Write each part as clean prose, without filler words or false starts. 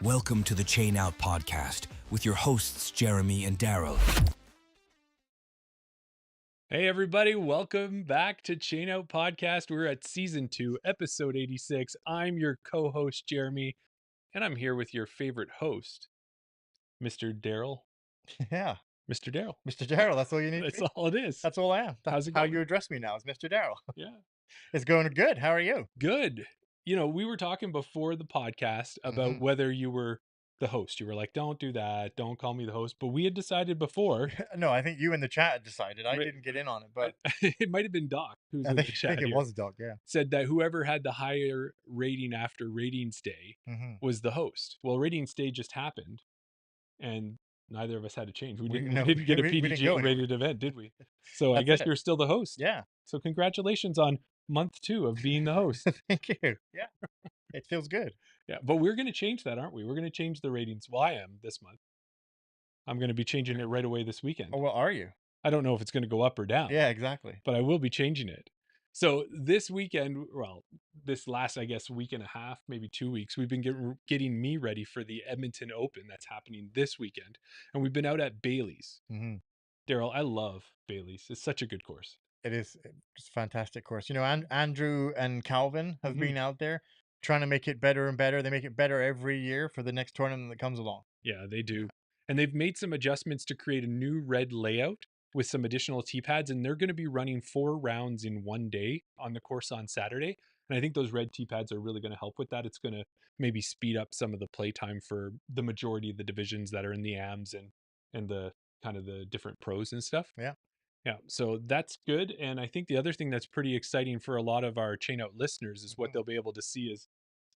Welcome to the Chain Out Podcast with your hosts, Jeremy and Daryl. Hey, everybody. Welcome back to Chain Out Podcast. We're at Season 2, Episode 86. I'm your co-host, Jeremy, and I'm here with your favorite host, Mr. Daryl. Yeah. Mr. Daryl. Mr. Daryl, that's all you need to That's be. all it is. That's all I am. That's How's it how going? you address me now, is Mr. Daryl. Yeah. It's going good. How are you? Good. You know, we were talking before the podcast about whether you were the host. You were like, don't do that. Don't call me the host. But we had decided before. No, I think you in the chat had decided. I didn't get in on it, but it might have been Doc, who's I in think, the chat it here, was Doc, yeah. said that whoever had the higher rating after ratings day was the host. Well, ratings day just happened, and neither of us had to change. We didn't get a PDG rated event, did we? So I guess you're still the host. Yeah. So congratulations on month 2 of being the host. Thank you. Yeah. It feels good. Yeah, but we're going to change that, aren't we? We're going to change the ratings. Well, I am this month. I'm going to be changing it right away this weekend. Oh, well, are you? I don't know if it's going to go up or down. Yeah, exactly. But I will be changing it. So this weekend, well, this last, I guess, week and a half, maybe 2 weeks, we've been getting me ready for the Edmonton Open that's happening this weekend. And we've been out at Bailey's. Daryl, I love Bailey's. It's such a good course. It is. It's a fantastic course. You know, Andrew and Calvin have been out there trying to make it better and better. They make it better every year for the next tournament that comes along. Yeah, they do. And they've made some adjustments to create a new red layout with some additional tee pads, and they're going to be running 4 rounds in one day on the course on Saturday. And I think those red tee pads are really going to help with that. It's going to maybe speed up some of the play time for the majority of the divisions that are in the AMs and the kind of the different pros and stuff. Yeah. Yeah, so that's good. And I think the other thing that's pretty exciting for a lot of our Chain Out listeners is what they'll be able to see is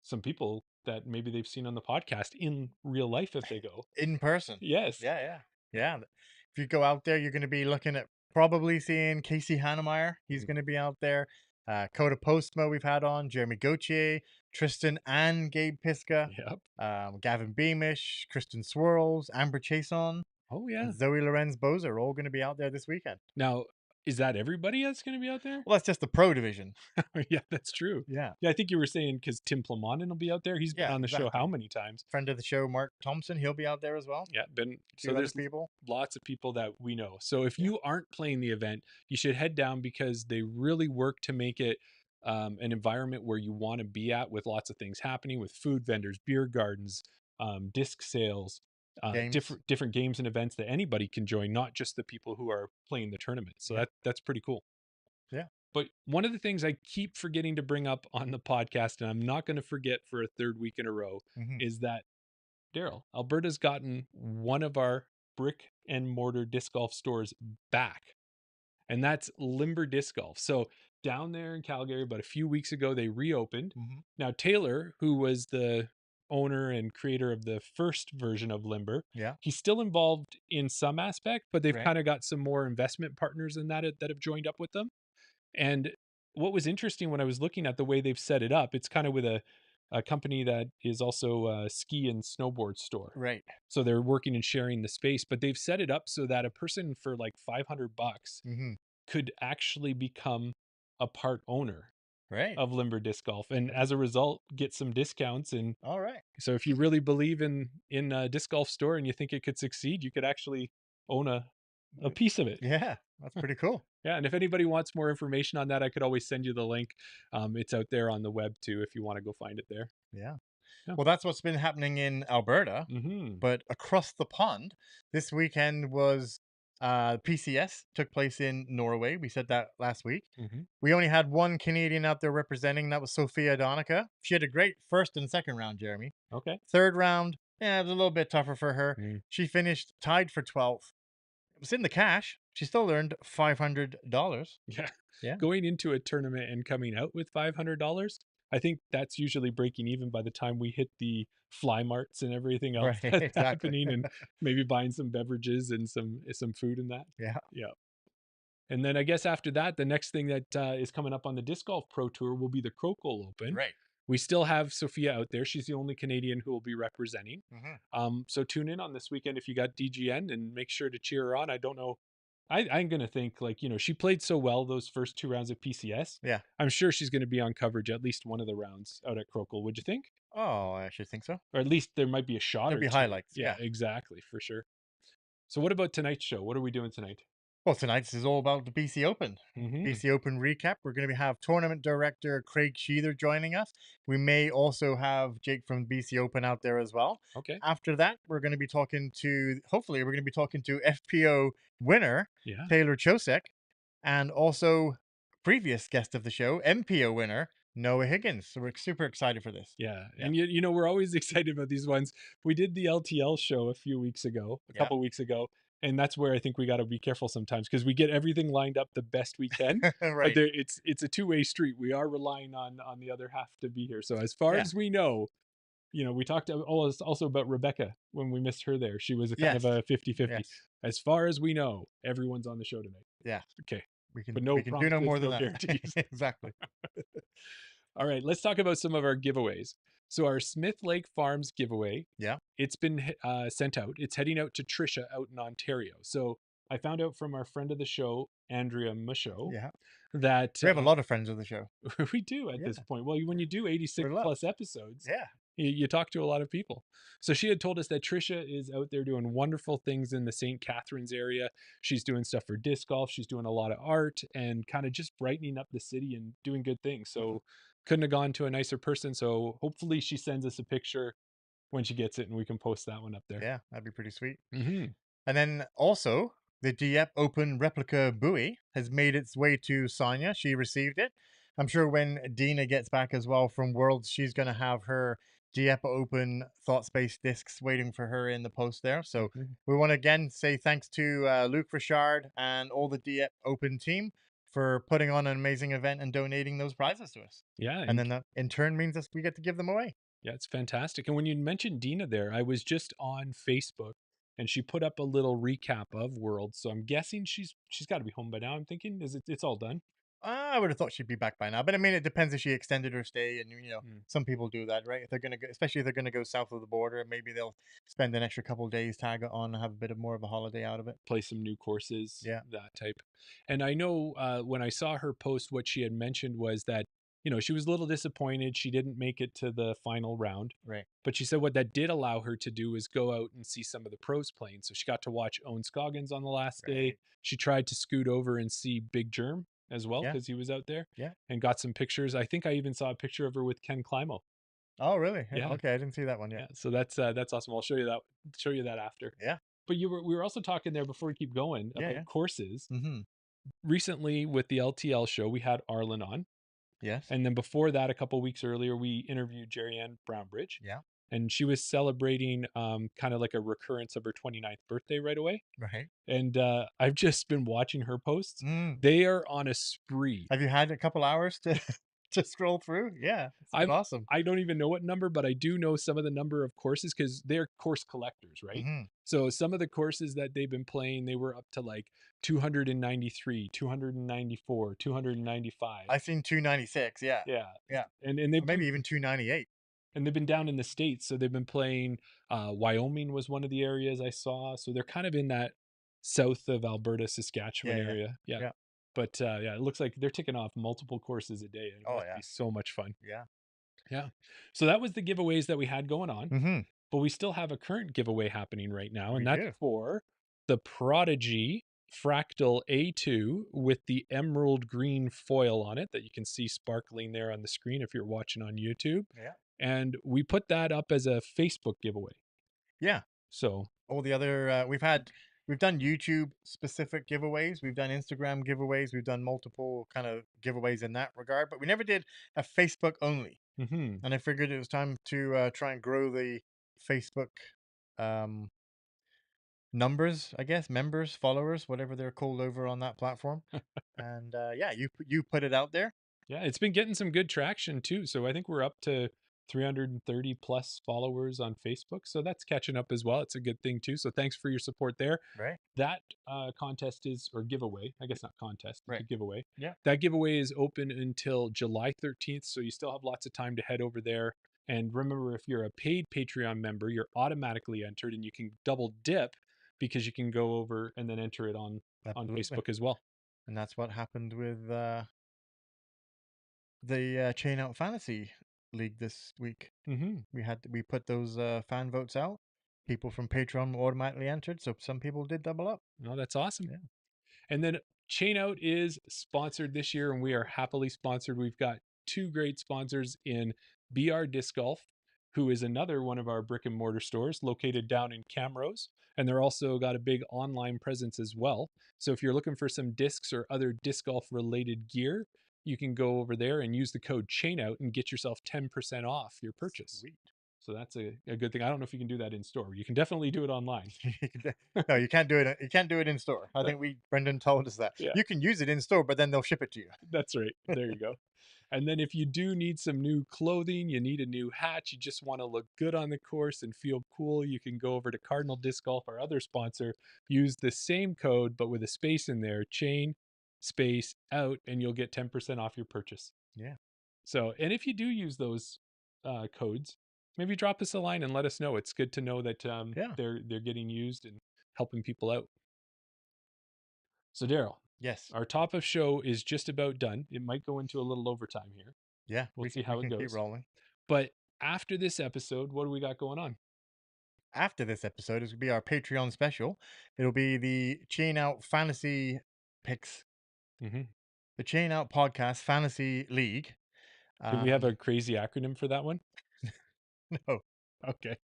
some people that maybe they've seen on the podcast in real life if they go. In person. Yes. Yeah. If you go out there, you're going to be looking at probably seeing Casey Hannemeyer. He's going to be out there. Coda Postma we've had on, Jeremy Gauthier, Tristan and Gabe Piska, Gavin Beamish, Kristen Swirls, Amber Chason. Oh, yeah. And Zoe Lorenz Boza are all going to be out there this weekend. Now, is that everybody that's going to be out there? Well, that's just the pro division. Yeah, that's true. Yeah. Yeah, I think you were saying because Tim Plamanen will be out there. He's been on the show how many times? Friend of the show, Mark Thompson, he'll be out there as well. Yeah, so there's lots of people that we know. So if you aren't playing the event, you should head down because they really work to make it an environment where you want to be at with lots of things happening with food vendors, beer gardens, disc sales, different games and events that anybody can join, not just the people who are playing the tournament. So that's pretty cool. Yeah. But one of the things I keep forgetting to bring up on the podcast, and I'm not going to forget for a third week in a row, is that Daryl, Alberta's gotten one of our brick and mortar disc golf stores back, and that's Limber Disc Golf. So down there in Calgary, about a few weeks ago, they reopened. Now Taylor, who was the owner and creator of the first version of Limber, he's still involved in some aspect, but they've kind of got some more investment partners in that have joined up with them. And what was interesting when I was looking at the way they've set it up, it's kind of with a company that is also a ski and snowboard store. Right. So they're working and sharing the space, but they've set it up so that a person for like $500 could actually become a part owner of Limber Disc Golf, and as a result get some discounts. And all right, so if you really believe in a disc golf store and you think it could succeed, you could actually own a piece of it. Yeah, that's pretty cool. Yeah, and if anybody wants more information on that, I could always send you the link. It's out there on the web too if you want to go find it there. Yeah. Well, that's what's been happening in Alberta, but across the pond this weekend was PCS took place in Norway. We said that last week. We only had one Canadian out there representing. That was Sophia Donica. She had a great first and second round, Jeremy. Okay. Third round, it was a little bit tougher for her. She finished tied for 12th. It was in the cash. She still earned $500. Yeah. Going into a tournament and coming out with $500, I think that's usually breaking even by the time we hit the fly marts and everything else that's happening, and maybe buying some beverages and some food and that. Yeah. And then I guess after that, the next thing that is coming up on the Disc Golf Pro Tour will be the Crocol Open. Right. We still have Sophia out there. She's the only Canadian who will be representing. So tune in on this weekend if you got DGN and make sure to cheer her on. I don't know I'm going to think like, she played so well those first 2 rounds of PCS. Yeah. I'm sure she's going to be on coverage at least one of the rounds out at Crokel. Would you think? Oh, I actually think so. Or at least there might be a shot There'll or be two. highlights. Yeah, exactly. For sure. So what about tonight's show? What are we doing tonight? Well, tonight's is all about the BC Open. BC Open recap. We're going to have tournament director Craig Sheather joining us. We may also have Jake from BC Open out there as well. Okay. After that, we're going to be talking to, hopefully, we're going to be talking to FPO winner Taylor Chocek, and also previous guest of the show, MPO winner Noah Higgins. So we're super excited for this. Yeah. And we're always excited about these ones. We did the LTL show a couple weeks ago. And that's where I think we got to be careful sometimes because we get everything lined up the best we can. Right. But it's a two-way street. We are relying on the other half to be here. So as far as we know, we talked also about Rebecca when we missed her there. She was a kind of a 50-50. Yes. As far as we know, everyone's on the show tonight. Yeah. Okay. We can do no more than that. Guarantees. Exactly. All right, let's talk about some of our giveaways. So our Smith Lake Farms giveaway, it's been sent out. It's heading out to Trisha out in Ontario. So I found out from our friend of the show, Andrea Michaud, that we have a lot of friends of the show. We do at this point. Well, when you do 86 plus episodes, you talk to a lot of people. So she had told us that Trisha is out there doing wonderful things in the St. Catharines area. She's doing stuff for disc golf. She's doing a lot of art and kind of just brightening up the city and doing good things. So couldn't have gone to a nicer person. So hopefully she sends us a picture when she gets it and we can post that one up there. Yeah, that'd be pretty sweet. And then also the Dieppe Open replica buoy has made its way to Sonia. She received it. I'm sure when Dina gets back as well from Worlds, she's going to have her Dieppe Open Thought Space discs waiting for her in the post there. So we want to again say thanks to Luc Richard and all the Dieppe Open team for putting on an amazing event and donating those prizes to us. Yeah. And then that in turn means that we get to give them away. Yeah, it's fantastic. And when you mentioned Dina there, I was just on Facebook and she put up a little recap of Worlds. So I'm guessing she's got to be home by now. I'm thinking it's all done. I would have thought she'd be back by now, but I mean, it depends if she extended her stay, and some people do that, right? If they're gonna go, especially if they're gonna go south of the border, maybe they'll spend an extra couple of days, tag it on, and have a bit of more of a holiday out of it. Play some new courses, that type. And I know when I saw her post, what she had mentioned was that she was a little disappointed she didn't make it to the final round, right? But she said what that did allow her to do is go out and see some of the pros playing. So she got to watch Owen Scoggins on the last day. She tried to scoot over and see Big Germ as well because he was out there and got some pictures. I think I even saw a picture of her with Ken Climo. Oh, really? Yeah. Okay, I didn't see that one yet. Yeah, so that's awesome. I'll show you that after. Yeah. But we were also talking there before we keep going about courses. Recently with the LTL show, we had Arlen on. Yes. And then before that, a couple weeks earlier, we interviewed Jerry Ann Brownbridge. Yeah. And she was celebrating kind of like a recurrence of her 29th birthday right away. Right. And I've just been watching her posts. They are on a spree. Have you had a couple hours to scroll through? Yeah. It's awesome. I don't even know what number, but I do know some of the number of courses because they're course collectors, right? So some of the courses that they've been playing, they were up to like 293, 294, 295. I've seen 296. Yeah. Yeah. Yeah. And they maybe even 298. And they've been down in the States. So they've been playing, Wyoming was one of the areas I saw. So they're kind of in that south of Alberta, Saskatchewan area. Yeah. But it looks like they're ticking off multiple courses a day. And it must be so much fun. Yeah. Yeah. So that was the giveaways that we had going on. But we still have a current giveaway happening right now. And that's for the Prodigy Fractal A2 with the emerald green foil on it that you can see sparkling there on the screen if you're watching on YouTube. Yeah. And we put that up as a Facebook giveaway. Yeah. So all the other we've done YouTube specific giveaways, we've done Instagram giveaways, we've done multiple kind of giveaways in that regard, but we never did a Facebook only. And I figured it was time to try and grow the Facebook numbers, I guess, members, followers, whatever they're called over on that platform. And you put it out there. Yeah, it's been getting some good traction too. So I think we're up to 330 plus followers on Facebook. So that's catching up as well. It's a good thing too. So thanks for your support there. Right. That contest or giveaway, I guess not contest, it's a giveaway. Yeah. That giveaway is open until July 13th. So you still have lots of time to head over there. And remember, if you're a paid Patreon member, you're automatically entered and you can double dip because you can go over and then enter it on on Facebook as well. And that's what happened with the Chain Out Fantasy League this week. We put those fan votes out. People from Patreon automatically entered, so some people did double up. No, that's awesome. Yeah. And then Chain Out is sponsored this year, and we are happily sponsored. We've got two great sponsors in BR Disc Golf, who is another one of our brick and mortar stores located down in Camrose. And they're also got a big online presence as well. So if you're looking for some discs or other disc golf related gear, you can go over there and use the code CHAINOUT and get yourself 10% off your purchase. Sweet. So that's a good thing. I don't know if you can do that in store. You can definitely do it online. No, you can't do it. You can't do it in store. I think Brendan told us that. Yeah. You can use it in store, but then they'll ship it to you. That's right. There you go. And then if you do need some new clothing, you need a new hat, you just want to look good on the course and feel cool, you can go over to Cardinal Disc Golf, our other sponsor, use the same code, but with a space in there, chain space out, and you'll get 10% off your purchase. Yeah. So, and if you do use those codes, maybe drop us a line and let us know. It's good to know that they're getting used and helping people out. So, Daryl. Yes. Our top of show is just about done. It might go into a little overtime here. Yeah. We'll see how it goes. Keep rolling. But after this episode, what do we got going on? After this episode is going to be our Patreon special. It'll be the Chain Out Fantasy Picks. The Chain Out Podcast Fantasy League. Do we have a crazy acronym for that one? No. Okay.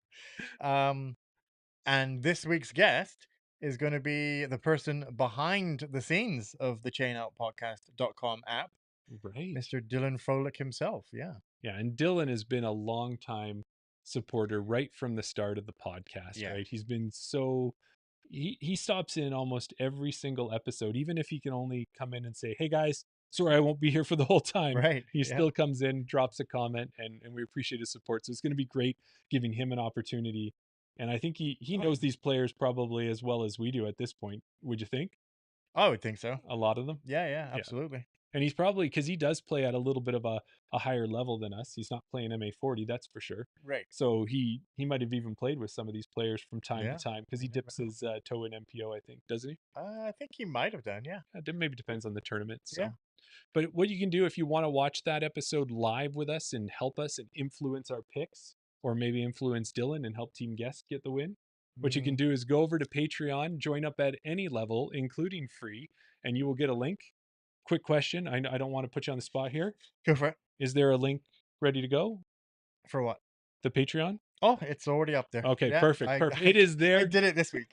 And this week's guest is going to be the person behind the scenes of the chainoutpodcast.com app. Right. Mr. Dylan Froelich himself. Yeah. Yeah. And Dylan has been a long time supporter right from the start of the podcast, right? He's been so he stops in almost every single episode, even if he can only come in and say, "Hey guys, sorry I won't be here for the whole time." Right. He still comes in, drops a comment, and we appreciate his support. So it's going to be great giving him an opportunity. And I think he knows these players probably as well as we do at this point. Would you think? I would think so. A lot of them? Yeah, absolutely. And he's probably, because he does play at a little bit of a higher level than us. He's not playing MA40, that's for sure. Right. So he might have even played with some of these players from time to time, because he dips his toe in MPO, I think, doesn't he? I think he might have done, yeah. It maybe depends on the tournament. So. Yeah. But what you can do if you want to watch that episode live with us and help us and influence our picks, or maybe influence Dylan and help Team Guest get the win, what you can do is go over to Patreon, join up at any level, including free, and you will get a link. Quick question. I don't want to put you on the spot here. Go for it. Is there a link ready to go? For what? The Patreon? Oh, it's already up there. Okay, perfect. It is there. I did it this week.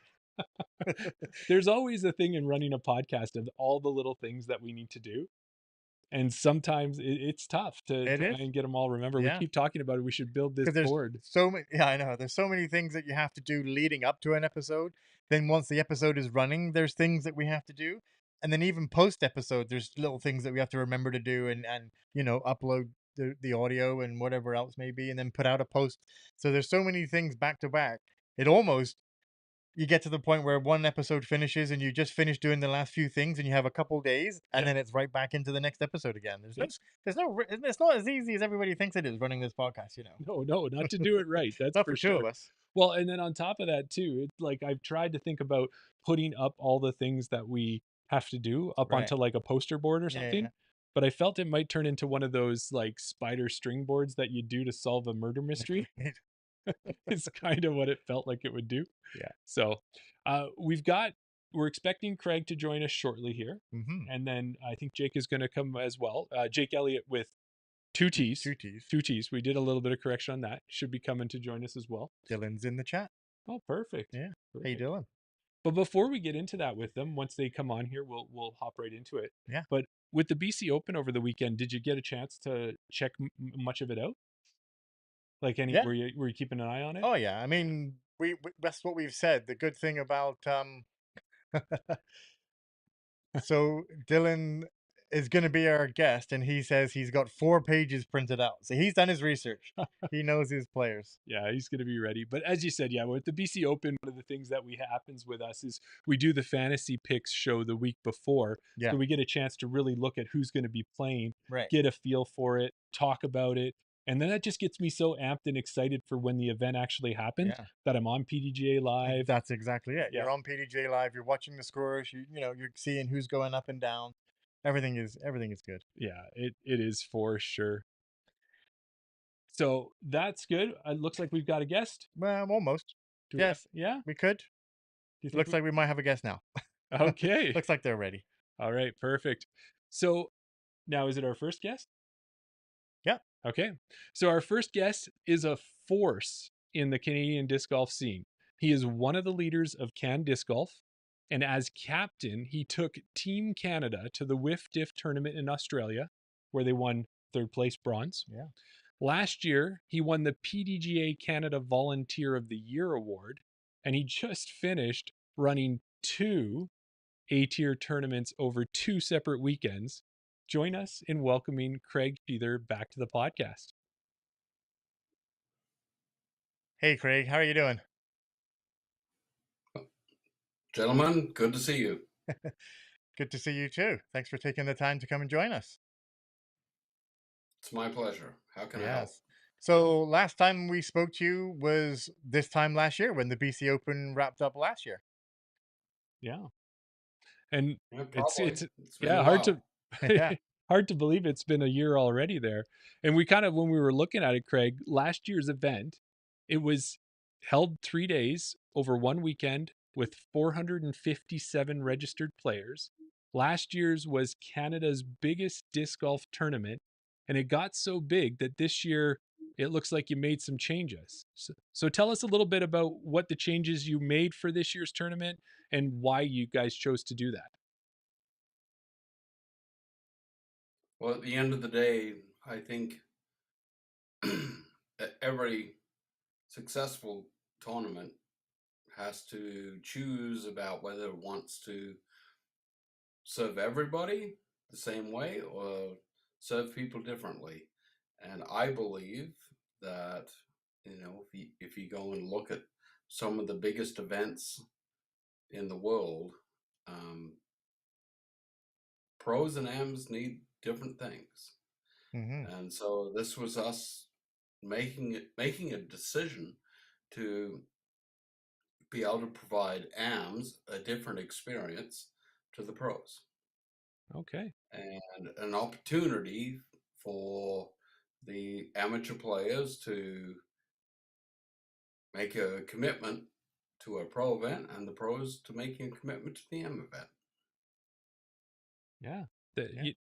There's always a thing in running a podcast of all the little things that we need to do. And sometimes it's tough to try and get them all. Remember, we keep talking about it. We should build this board. So many, I know. There's so many things that you have to do leading up to an episode. Then once the episode is running, there's things that we have to do. And then even post episode, there's little things that we have to remember to do and upload the audio and whatever else may be, and then put out a post. So there's so many things back to back. You get to the point where one episode finishes and you just finish doing the last few things and you have a couple days and then it's right back into the next episode again. It's not as easy as everybody thinks it is running this podcast, No, not to do it right. That's not for two of sure. us. Well, and then on top of that too, it's like I've tried to think about putting up all the things that we have to do up onto like a poster board or something. Yeah. But I felt it might turn into one of those like spider string boards that you do to solve a murder mystery. It's kind of what it felt like it would do. Yeah. So we're expecting Craig to join us shortly here. And then I think Jake is going to come as well. Jake Elliot with two T's. Two T's. We did a little bit of correction on that. Should be coming to join us as well. Dylan's in the chat. Oh, perfect. Yeah. Perfect. Hey, Dylan. But before we get into that with them, once they come on here, we'll hop right into it. Yeah. But with the BC Open over the weekend, did you get a chance to check much of it out? Like were you keeping an eye on it? Oh yeah, I mean, we that's what we've said. The good thing about so Dylan is going to be our guest, and he says he's got 4 pages printed out. So he's done his research. He knows his players. Yeah, he's going to be ready. But as you said, with the BC Open, one of the things that happens with us is we do the fantasy picks show the week before. Yeah. So we get a chance to really look at who's going to be playing, right. Get a feel for it, talk about it. And then that just gets me so amped and excited for when the event actually happens Yeah. that I'm on PDGA Live. That's exactly it. Yeah. You're on PDGA Live. You're watching the scores. You're seeing who's going up and down. Everything is good. Yeah, it is for sure. So that's good. It looks like we've got a guest. Well, almost. Yes. Yeah. We could. Do you think Looks like we might have a guest now. Okay. Looks like they're ready. All right. Perfect. So now, is it our first guest? Yeah. Okay. So our first guest is a force in the Canadian disc golf scene. He is one of the leaders of Can Disc Golf. And as captain, he took Team Canada to the Whiff Diff tournament in Australia, where they won third place bronze. Yeah. Last year, he won the PDGA Canada Volunteer of the Year award, and he just finished running 2 A-tier tournaments over 2 separate weekends. Join us in welcoming Craig Sheather back to the podcast. Hey, Craig, how are you doing? Gentlemen, good to see you. Good to see you too. Thanks for taking the time to come and join us. It's my pleasure. How can I help? So last time we spoke to you was this time last year when the BC Open wrapped up last year. Yeah. And Yeah, it's been a hard while. to hard to believe it's been a year already there. And we kind of, when we were looking at it, Craig, last year's event, it was held 3 days over 1 weekend with 457 registered players. Last year's was Canada's biggest disc golf tournament, and it got so big that this year it looks like you made some changes. So tell us a little bit about what the changes you made for this year's tournament and why you guys chose to do that. Well, at the end of the day, I think every successful tournament has to choose about whether it wants to serve everybody the same way or serve people differently. And I believe that, if you go and look at some of the biggest events in the world, pros and AMs need different things. Mm-hmm. And so this was us making a decision to be able to provide AMs a different experience to the pros. Okay. And an opportunity for the amateur players to make a commitment to a pro event and the pros to making a commitment to the AM event. Yeah.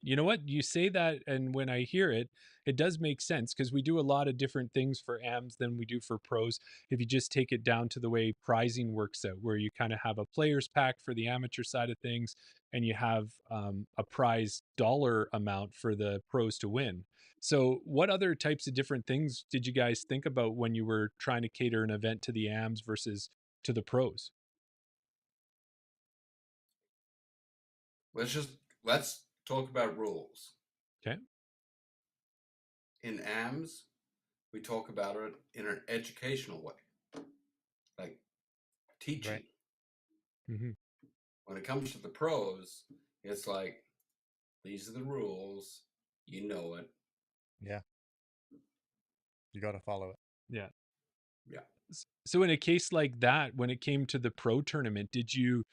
You know what? You say that, and when I hear it, it does make sense because we do a lot of different things for AMs than we do for pros. If you just take it down to the way prizing works out, where you kind of have a players pack for the amateur side of things, and you have a prize dollar amount for the pros to win. So, what other types of different things did you guys think about when you were trying to cater an event to the AMs versus to the pros? Let's talk about rules. Okay. In AMs, we talk about it in an educational way, like teaching. Right. Mm-hmm. When it comes to the pros, it's like, these are the rules, you know it. Yeah. You got to follow it. Yeah. Yeah. So in a case like that, when it came to the pro tournament, did you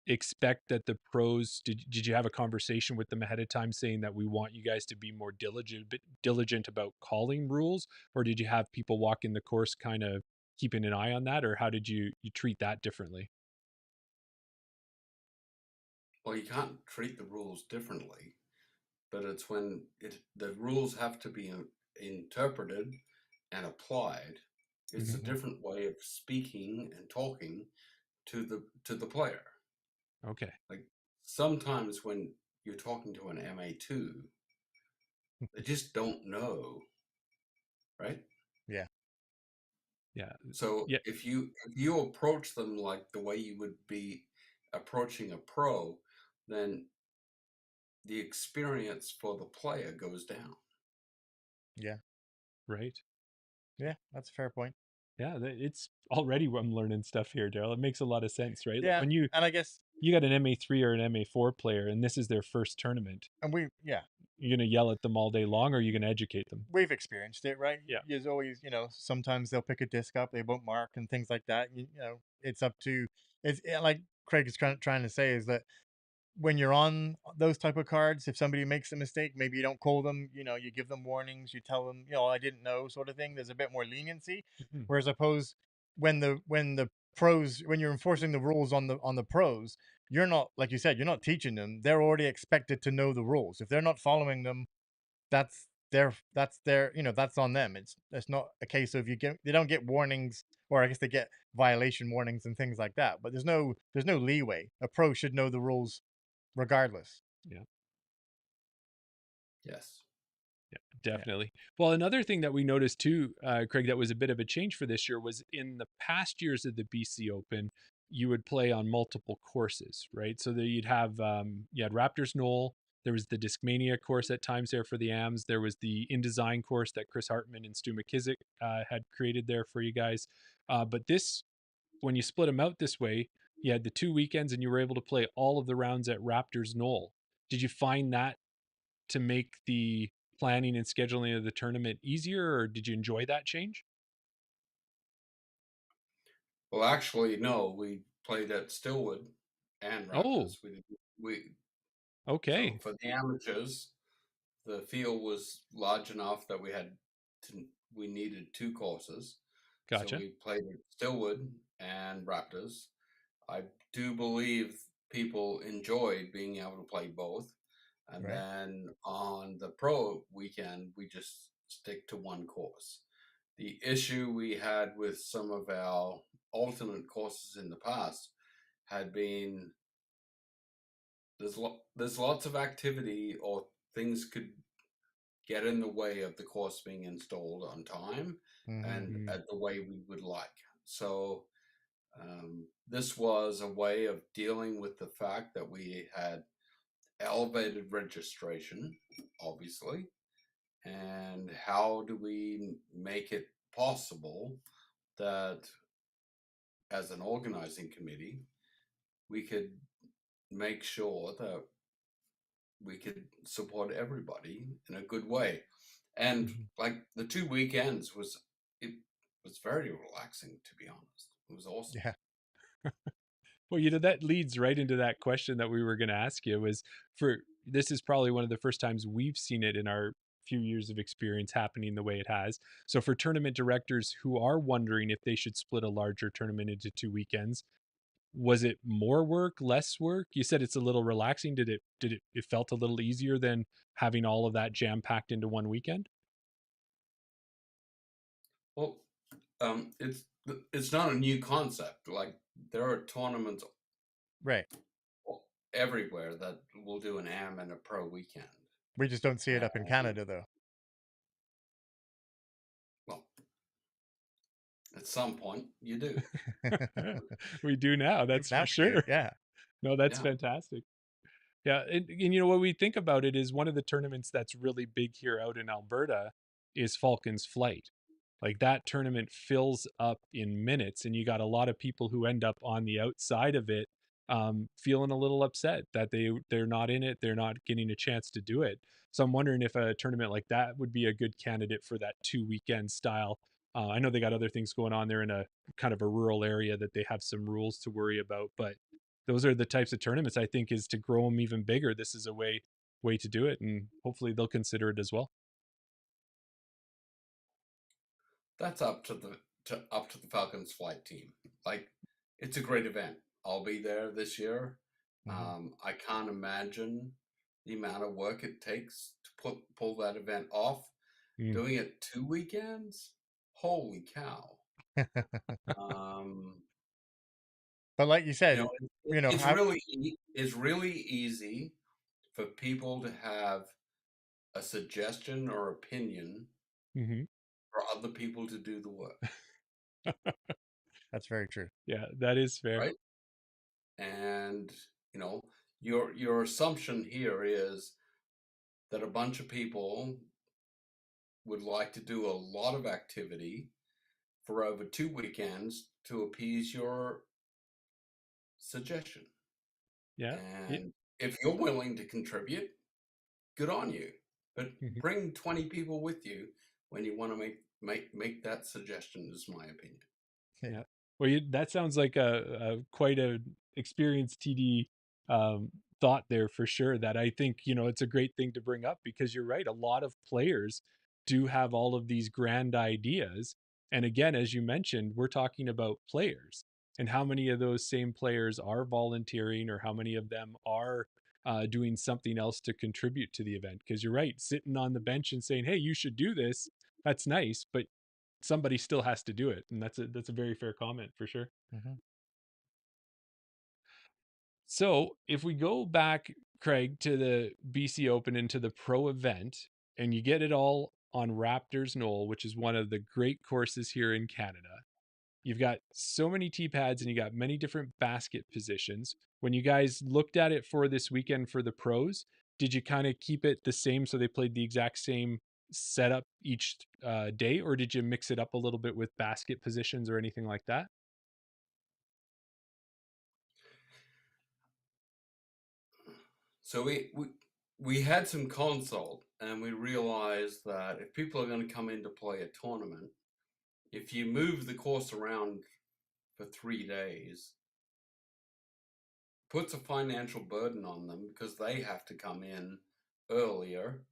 expect that the pros did you have a conversation with them ahead of time saying that we want you guys to be more diligent about calling rules, or did you have people walking the course kind of keeping an eye on that, or how did you treat that differently? Well, you can't treat the rules differently, but it's when the rules have to be interpreted and applied. It's a different way of speaking and talking to the player. Okay. Like sometimes when you're talking to an MA2, they just don't know, right? Yeah. Yeah. So Yeah. if you approach them like the way you would be approaching a pro, then the experience for the player goes down. Yeah. Right. Yeah. That's a fair point. Yeah, it's already I'm learning stuff here, Daryl. It makes a lot of sense, right? Yeah. When And I guess you got an MA3 or an MA4 player and this is their first tournament. and we you going to yell at them all day long, or are you going to educate them? We've experienced it, right? Yeah. There's always, sometimes they'll pick a disc up, they won't mark and things like that. It's up to, like Craig is trying to say, is that when you're on those type of cards, if somebody makes a mistake, maybe you don't call them, you give them warnings, you tell them, I didn't know, sort of thing. There's a bit more leniency. Mm-hmm. Whereas opposed when the pros, when you're enforcing the rules on the pros, you're not, like you said, you're not teaching them. They're already expected to know the rules. If they're not following them, that's their that's on them. It's not a case of they don't get warnings, or I guess they get violation warnings and things like that, but there's no leeway. A pro should know the rules regardless. Yeah. Yes. Yeah, definitely. Well, another thing that we noticed too, Craig, that was a bit of a change for this year was in the past years of the BC Open, you would play on multiple courses, right? So that you had Raptors Knoll, there was the Discmania course at times there for the AMs, there was the InDesign course that Chris Hartman and Stu McKissick had created there for you guys. But this, when you split them out this way, you had the 2 weekends and you were able to play all of the rounds at Raptors Knoll. Did you find that to make the planning and scheduling of the tournament easier, or did you enjoy that change? Well, actually, no. We played at Stillwood and Oh, Raptors. We so okay. for the amateurs, the field was large enough that we needed two courses. So Gotcha. we played at Stillwood and Raptors. I do believe people enjoy being able to play both. And Right. then on the pro weekend, we just stick to one course. The issue we had with some of our alternate courses in the past had been there's lots of activity or things could get in the way of the course being installed on time Mm-hmm. and Mm-hmm. at the way we would like. So this was a way of dealing with the fact that we had elevated registration, obviously, and how do we make it possible that as an organizing committee we could make sure that we could support everybody in a good way. And Mm-hmm. like the 2 weekends it was very relaxing, to be honest. It was awesome. Yeah. Well, that leads right into that question that we were going to ask you was for this is probably one of the first times we've seen it in our few years of experience happening the way it has. So for tournament directors who are wondering if they should split a larger tournament into 2 weekends, was it more work, less work? You said it's a little relaxing. It felt a little easier than having all of that jam packed into one weekend? Well, it's not a new concept. Like there are tournaments Right. everywhere that will do an AM and a pro weekend. We just don't see it up in And Canada though. well, at some point you do. We do now, that's for Now we do. sure. Yeah. No, that's Yeah. fantastic. Yeah, and what we think about it is one of the tournaments that's really big here out in Alberta is Falcon's Flight. Like that tournament fills up in minutes, and you got a lot of people who end up on the outside of it, feeling a little upset that they're not in it, they're not getting a chance to do it. So I'm wondering if a tournament like that would be a good candidate for that 2 weekend style. I know they got other things going on there in a kind of a rural area that they have some rules to worry about, but those are the types of tournaments I think is to grow them even bigger. This is a way to do it, and hopefully they'll consider it as well. That's up to the Falcons flight team. Like it's a great event. I'll be there this year. Mm-hmm. I can't imagine the amount of work it takes to pull that event off. Mm. Doing it 2 weekends, holy cow! Um, But like you you said, know, how it's really easy for people to have a suggestion or opinion Hmm. for other people to do the work, that's very true. Yeah, that is fair. right? And you know, your assumption here is that a bunch of people would like to do a lot of activity for over 2 weekends to appease your suggestion. Yeah. And if you're willing to contribute, good on you. But bring 20 people with you when you want to make that suggestion, is my opinion. Yeah. Well, that sounds like a quite a experienced TD thought there for sure. That I think it's a great thing to bring up, because you're right. A lot of players do have all of these grand ideas, and again, as you mentioned, we're talking about players, and how many of those same players are volunteering, or how many of them are doing something else to contribute to the event. Because you're right, sitting on the bench and saying, "Hey, you should do this," that's nice, but somebody still has to do it, and that's a very fair comment for sure. So if we go back, Craig, to the BC Open and to the pro event, and you get it all on Raptors Knoll, which is one of the great courses here in Canada. You've got so many tee pads and you got many different basket positions. When you guys looked at it for this weekend for the pros, did you kind of keep it the same so they played the exact same setup each day, or did you mix it up a little bit with basket positions or anything like that? So we had some consult, and we realized that if people are going to come in to play a tournament, if you move the course around for 3 days, puts a financial burden on them, because they have to come in earlier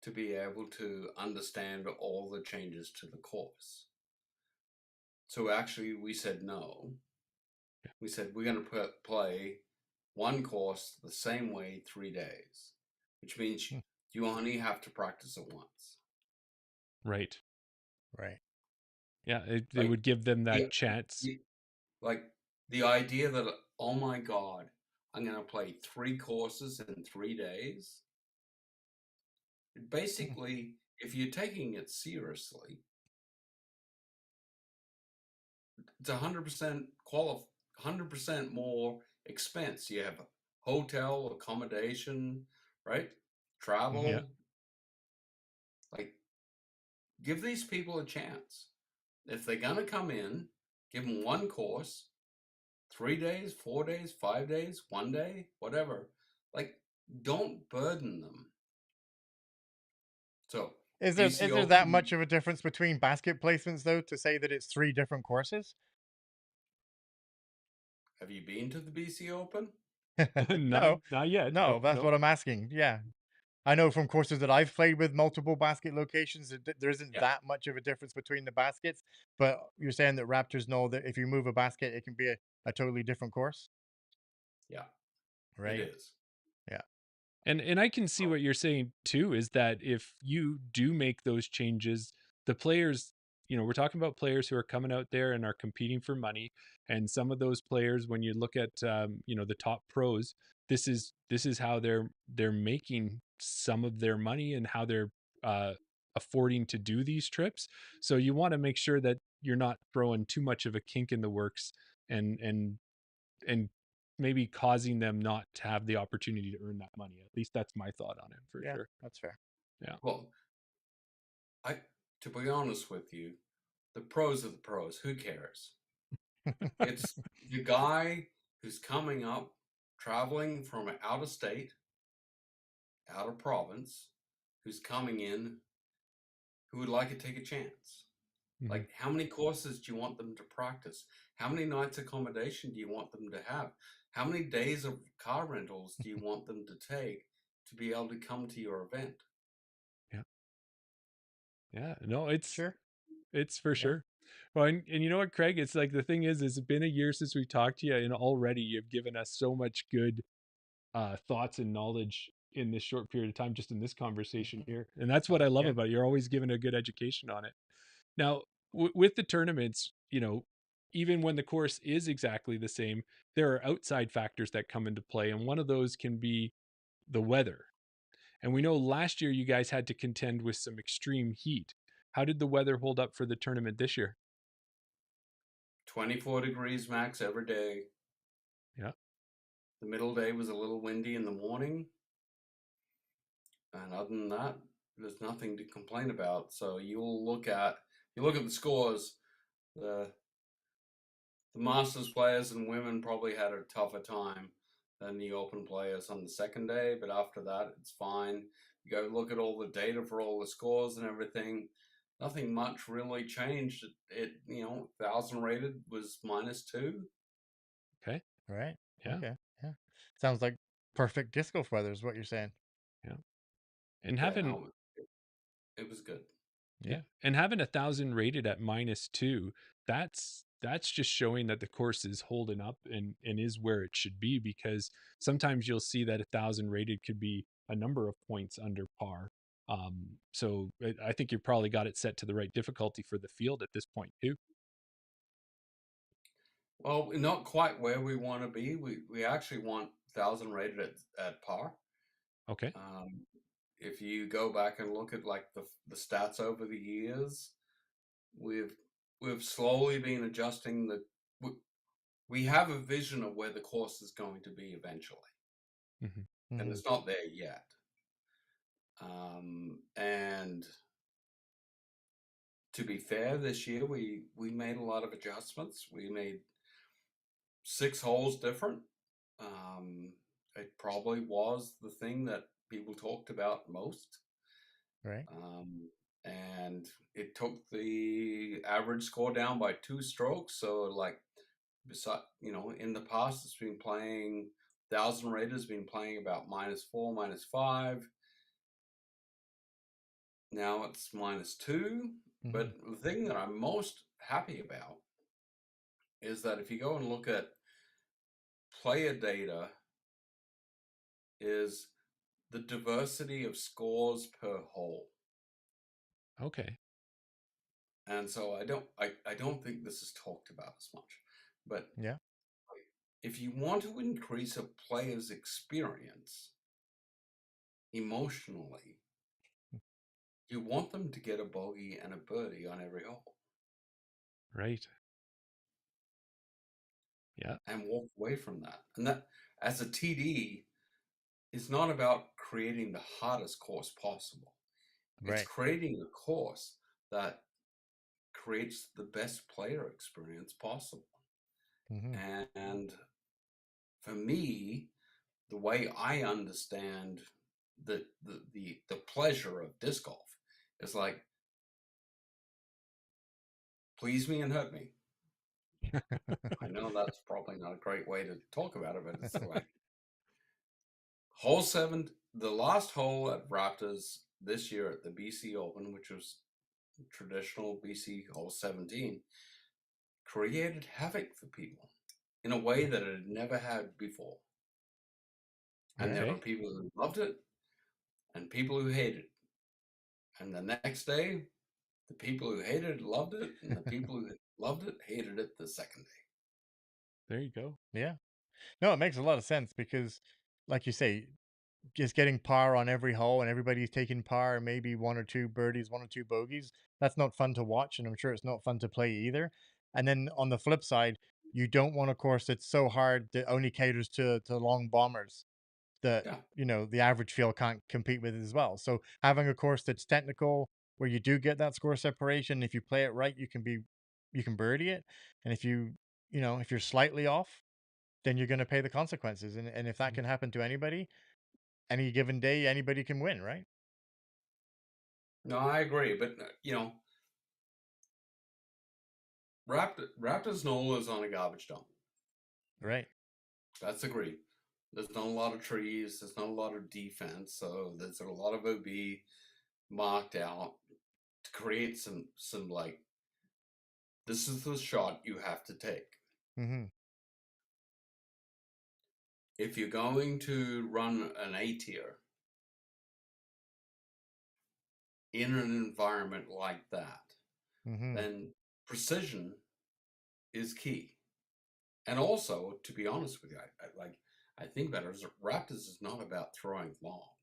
to be able to understand all the changes to the course. So actually we said no. We said we're going to play one course the same way 3 days, which means you only have to practice it once. Right. Right. Yeah, it Like, would give them that chance. Like the idea that, oh my God, I'm going to play 3 courses in 3 days. Basically, if you're taking it seriously, it's 100% 100% more expense. You have hotel, accommodation, right? Travel. Yeah. Like, give these people a chance. If they're going to come in, give them one course, 3 days, 4 days, 5 days, 1 day, whatever. Like, don't burden them. So, Is there BCO, that much of a difference between basket placements though, to say that it's 3 different courses? have you been to the BC Open? No, not yet. no, that's what I'm asking. Yeah, I know from courses that I've played with multiple basket locations, there isn't Yeah, that much of a difference between the baskets. But you're saying that Raptors know that if you move a basket, it can be a totally different course, yeah, it right? is. Yeah. And I can see Oh, what you're saying too, is that if you do make those changes, the players, we're talking about players who are coming out there and are competing for money. And some of those players, when you look at the top pros, this is how they're making some of their money, and how they're uh affording to do these trips. So you want to make sure that you're not throwing too much of a kink in the works, and maybe causing them not to have the opportunity to earn that money. At least that's my thought on it for Yeah, sure. that's fair. Yeah. well, to be honest with you, the pros are the pros. Who cares? It's the guy who's coming up, traveling from out of state, out of province, who's coming in, who would like to take a chance. Mm-hmm. Like, how many courses do you want them to practice? How many nights accommodation do you want them to have? How many days of car rentals do you want them to take to be able to come to your event? Yeah. Yeah. No, it's Sure. it's for Yeah. sure. Well, and you know what, Craig? It's like, the thing is, it's been a year since we talked to you, and already you've given us so much good thoughts and knowledge in this short period of time, just in this conversation here. And that's what I love Yeah. about it. You're always giving a good education on it. Now, with the tournaments, even when the course is exactly the same, there are outside factors that come into play. And one of those can be the weather. And we know last year you guys had to contend with some extreme heat. How did the weather hold up for the tournament this year? 24 degrees max every day. Yeah. The middle day was a little windy in the morning. And other than that, there's nothing to complain about. So you look at the scores, the Masters players and women probably had a tougher time than the Open players on the second day, but after that, it's fine. You go look at all the data for all the scores and everything. Nothing much really changed. It 1,000 rated was -2. Okay. Right. Yeah. Okay. Yeah. Sounds like perfect disc golf weather is what you're saying. Yeah. And Yeah, having no, it was good. Yeah. And having 1,000 rated at -2, that's just showing that the course is holding up and is where it should be, because sometimes you'll see that 1,000 rated could be a number of points under par. So I think you probably got it set to the right difficulty for the field at this point too. Well, we're not quite where we want to be. We actually want 1,000 rated at par. Okay. If you go back and look at like the stats over the years, we've slowly been adjusting we have a vision of where the course is going to be eventually, and it's not there yet. And to be fair, this year we made a lot of adjustments. We made 6 holes different. It probably was the thing that people talked about most. Right. And it took the average score down by 2 strokes. So, like, in the past, it's been playing 1,000 rated been playing about -4, -5. Now it's -2. But the thing that I'm most happy about is that if you go and look at player data, is the diversity of scores per hole. Okay. And so I don't think this is talked about as much. But yeah, if you want to increase a player's experience emotionally, you want them to get a bogey and a birdie on every hole. Right. Yeah. And walk away from that. And that, as a TD, is not about creating the hardest course possible. It's right. creating a course that creates the best player experience possible. And for me, the way I understand the pleasure of disc golf is like, please me and hurt me. I know that's probably not a great way to talk about it, but it's like hole 7, the last hole at Raptors this year at the BC Open, which was traditional BC hole 17, created havoc for people in a way that it had never had before. And there were Okay. people who loved it and people who hated it. And the next day, the people who hated it loved it, and the people who loved it hated it the second day. There you go. Yeah. No, it makes a lot of sense because, like you say, just getting par on every hole and everybody's taking par, maybe 1 or 2 birdies, 1 or 2 bogeys. That's not fun to watch, and I'm sure it's not fun to play either. And then on the flip side, you don't want a course that's so hard that only caters to long bombers that Yeah. the average field can't compete with it as well. So having a course that's technical where you do get that score separation, if you play it right, you can birdie it, and if you're slightly off, then you're going to pay the consequences. And if that can happen to anybody, any given day, anybody can win, right? No, I agree, but Raptors Nola is on a garbage dump. Right. That's agreed. There's not a lot of trees. There's not a lot of defense. So there's a lot of OB marked out to create some like, this is the shot you have to take. If you're going to run an A tier in an environment like that, then precision is key. And also, to be honest with you, I think that Raptors is not about throwing long.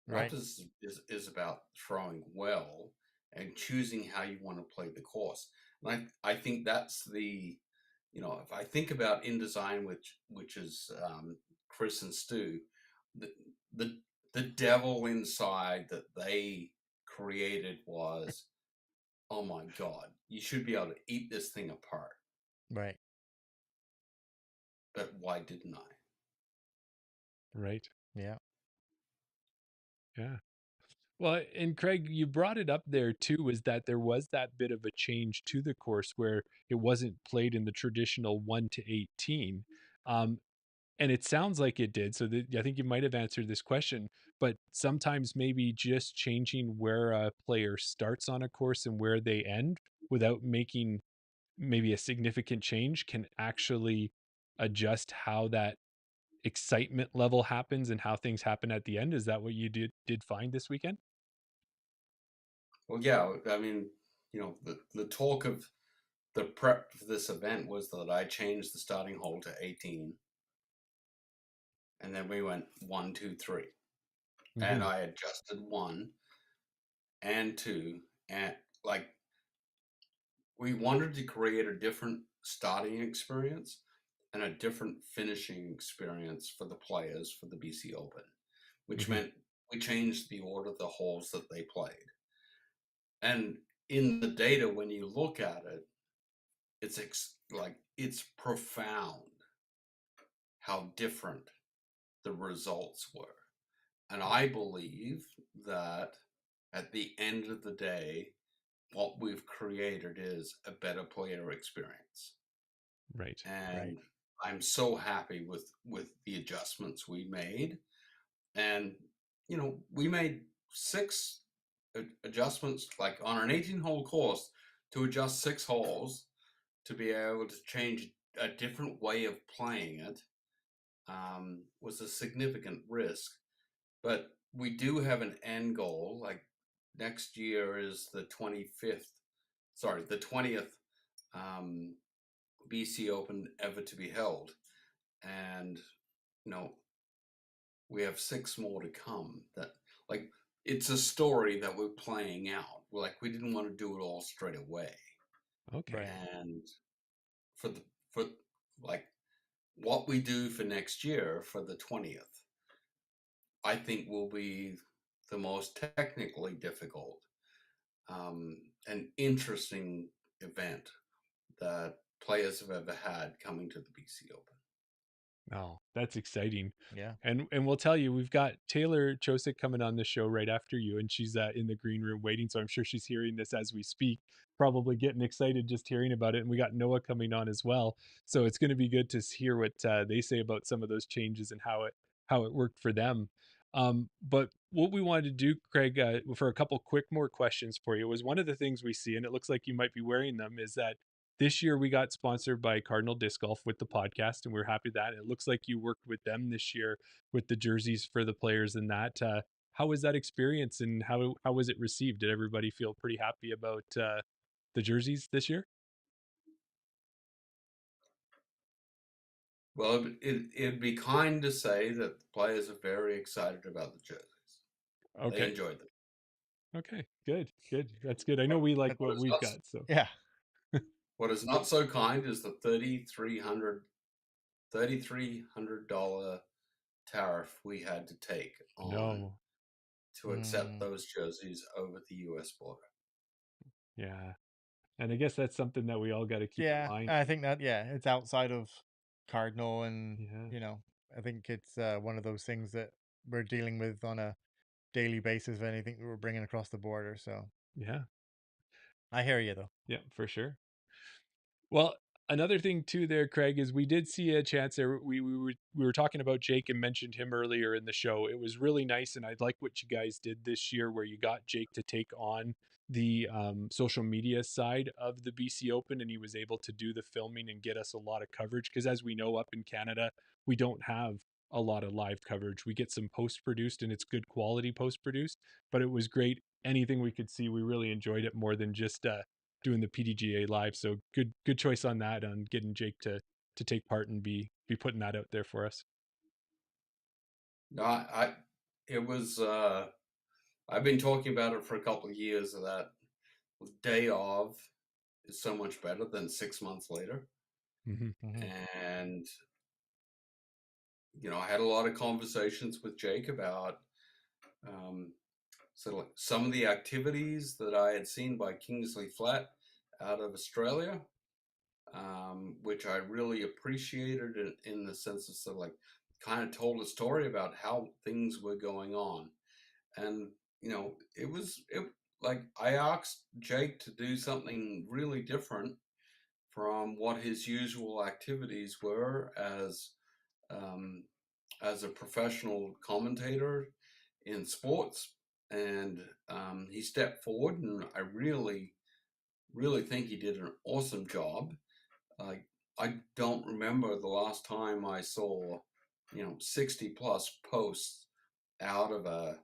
Right. Raptors is about throwing well and choosing how you want to play the course. And I think that's if I think about InDesign, which is Chris and Stu, the the the devil inside that they created was, oh my God, you should be able to eat this thing apart. Right. But why didn't I? Right. Yeah. Yeah. Well, and Craig, you brought it up there too, is that there was that bit of a change to the course where it wasn't played in the traditional 1 to 18. Um, and it sounds like it did. So I think you might have answered this question, but sometimes maybe just changing where a player starts on a course and where they end without making maybe a significant change can actually adjust how that excitement level happens and how things happen at the end. Is that what you did find this weekend? Well, yeah, I mean, the talk of the prep for this event was that I changed the starting hole to 18, and then we went 1, 2, 3, and Mm-hmm. I adjusted 1 and 2, and like we wanted to create a different starting experience and a different finishing experience for the players for the BC Open, which Mm-hmm. meant we changed the order of the holes that they played. And in the data, when you look at it, it's profound how different the results were. And I believe that at the end of the day, what we've created is a better player experience. Right. Right. And I'm so happy with the adjustments we made. And we made 6 adjustments like on an 18-hole course to adjust 6 holes to be able to change a different way of playing it was a significant risk. But we do have an end goal. Like next year is the 20th um, BC Open ever to be held. And, you know, we have 6 more to come. That, like, it's a story that we're playing out. We didn't want to do it all straight away. Okay. Right. And for like what we do for next year for the 20th, I think will be the most technically difficult and interesting event that players have ever had coming to the BC Open. Oh, that's exciting. Yeah. And we'll tell you, we've got Taylor Chocek coming on the show right after you, and she's in the green room waiting. So I'm sure she's hearing this as we speak, probably getting excited just hearing about it. And we got Noah coming on as well. So it's going to be good to hear what they say about some of those changes and how it worked for them. But what we wanted to do, Craig, for a couple quick more questions for you, was one of the things we see, and it looks like you might be wearing them, is that this year we got sponsored by Cardinal Disc Golf with the podcast, and we're happy that it looks like you worked with them this year with the jerseys for the players and that. How was that experience, and how was it received? Did everybody feel pretty happy about the jerseys this year? Well, it'd be kind to say that the players are very excited about the jerseys. They Okay, enjoyed them. okay, good, good. That's good. I know we like But what we've got. So yeah. What is not so kind is the $3,300 tariff we had to take on no, to accept Mm, those jerseys over the U.S. border. yeah, and I guess that's something that we all got to keep in yeah. mind. I think that it's outside of Cardinal, and Yeah, I think it's one of those things that we're dealing with on a daily basis of anything that we're bringing across the border. So yeah, I hear you though. yeah, for sure. Well, another thing too there, Craig, is we did see a chance there. We were talking about Jake and mentioned him earlier in the show. It was really nice, and I like what you guys did this year, where you got Jake to take on the social media side of the BC Open, and he was able to do the filming and get us a lot of coverage. Because as we know, up in Canada, we don't have a lot of live coverage. We get some post produced, and it's good quality post produced. But it was great. Anything we could see, we really enjoyed it more than just doing the PDGA live. So good choice on that, on getting Jake to take part and be putting that out there for us. No, it was. I've been talking about it for a couple of years. That day of is so much better than 6 months later, Mm-hmm. Hmm. and I had a lot of conversations with Jake about um, so some of the activities that I had seen by Kingsley Flat out of Australia, which I really appreciated in the sense of kind of told a story about how things were going on. And like I asked Jake to do something really different from what his usual activities were um, as a professional commentator in sports, and he stepped forward, and I really, really think he did an awesome job. I don't remember the last time I saw 60 plus posts out of a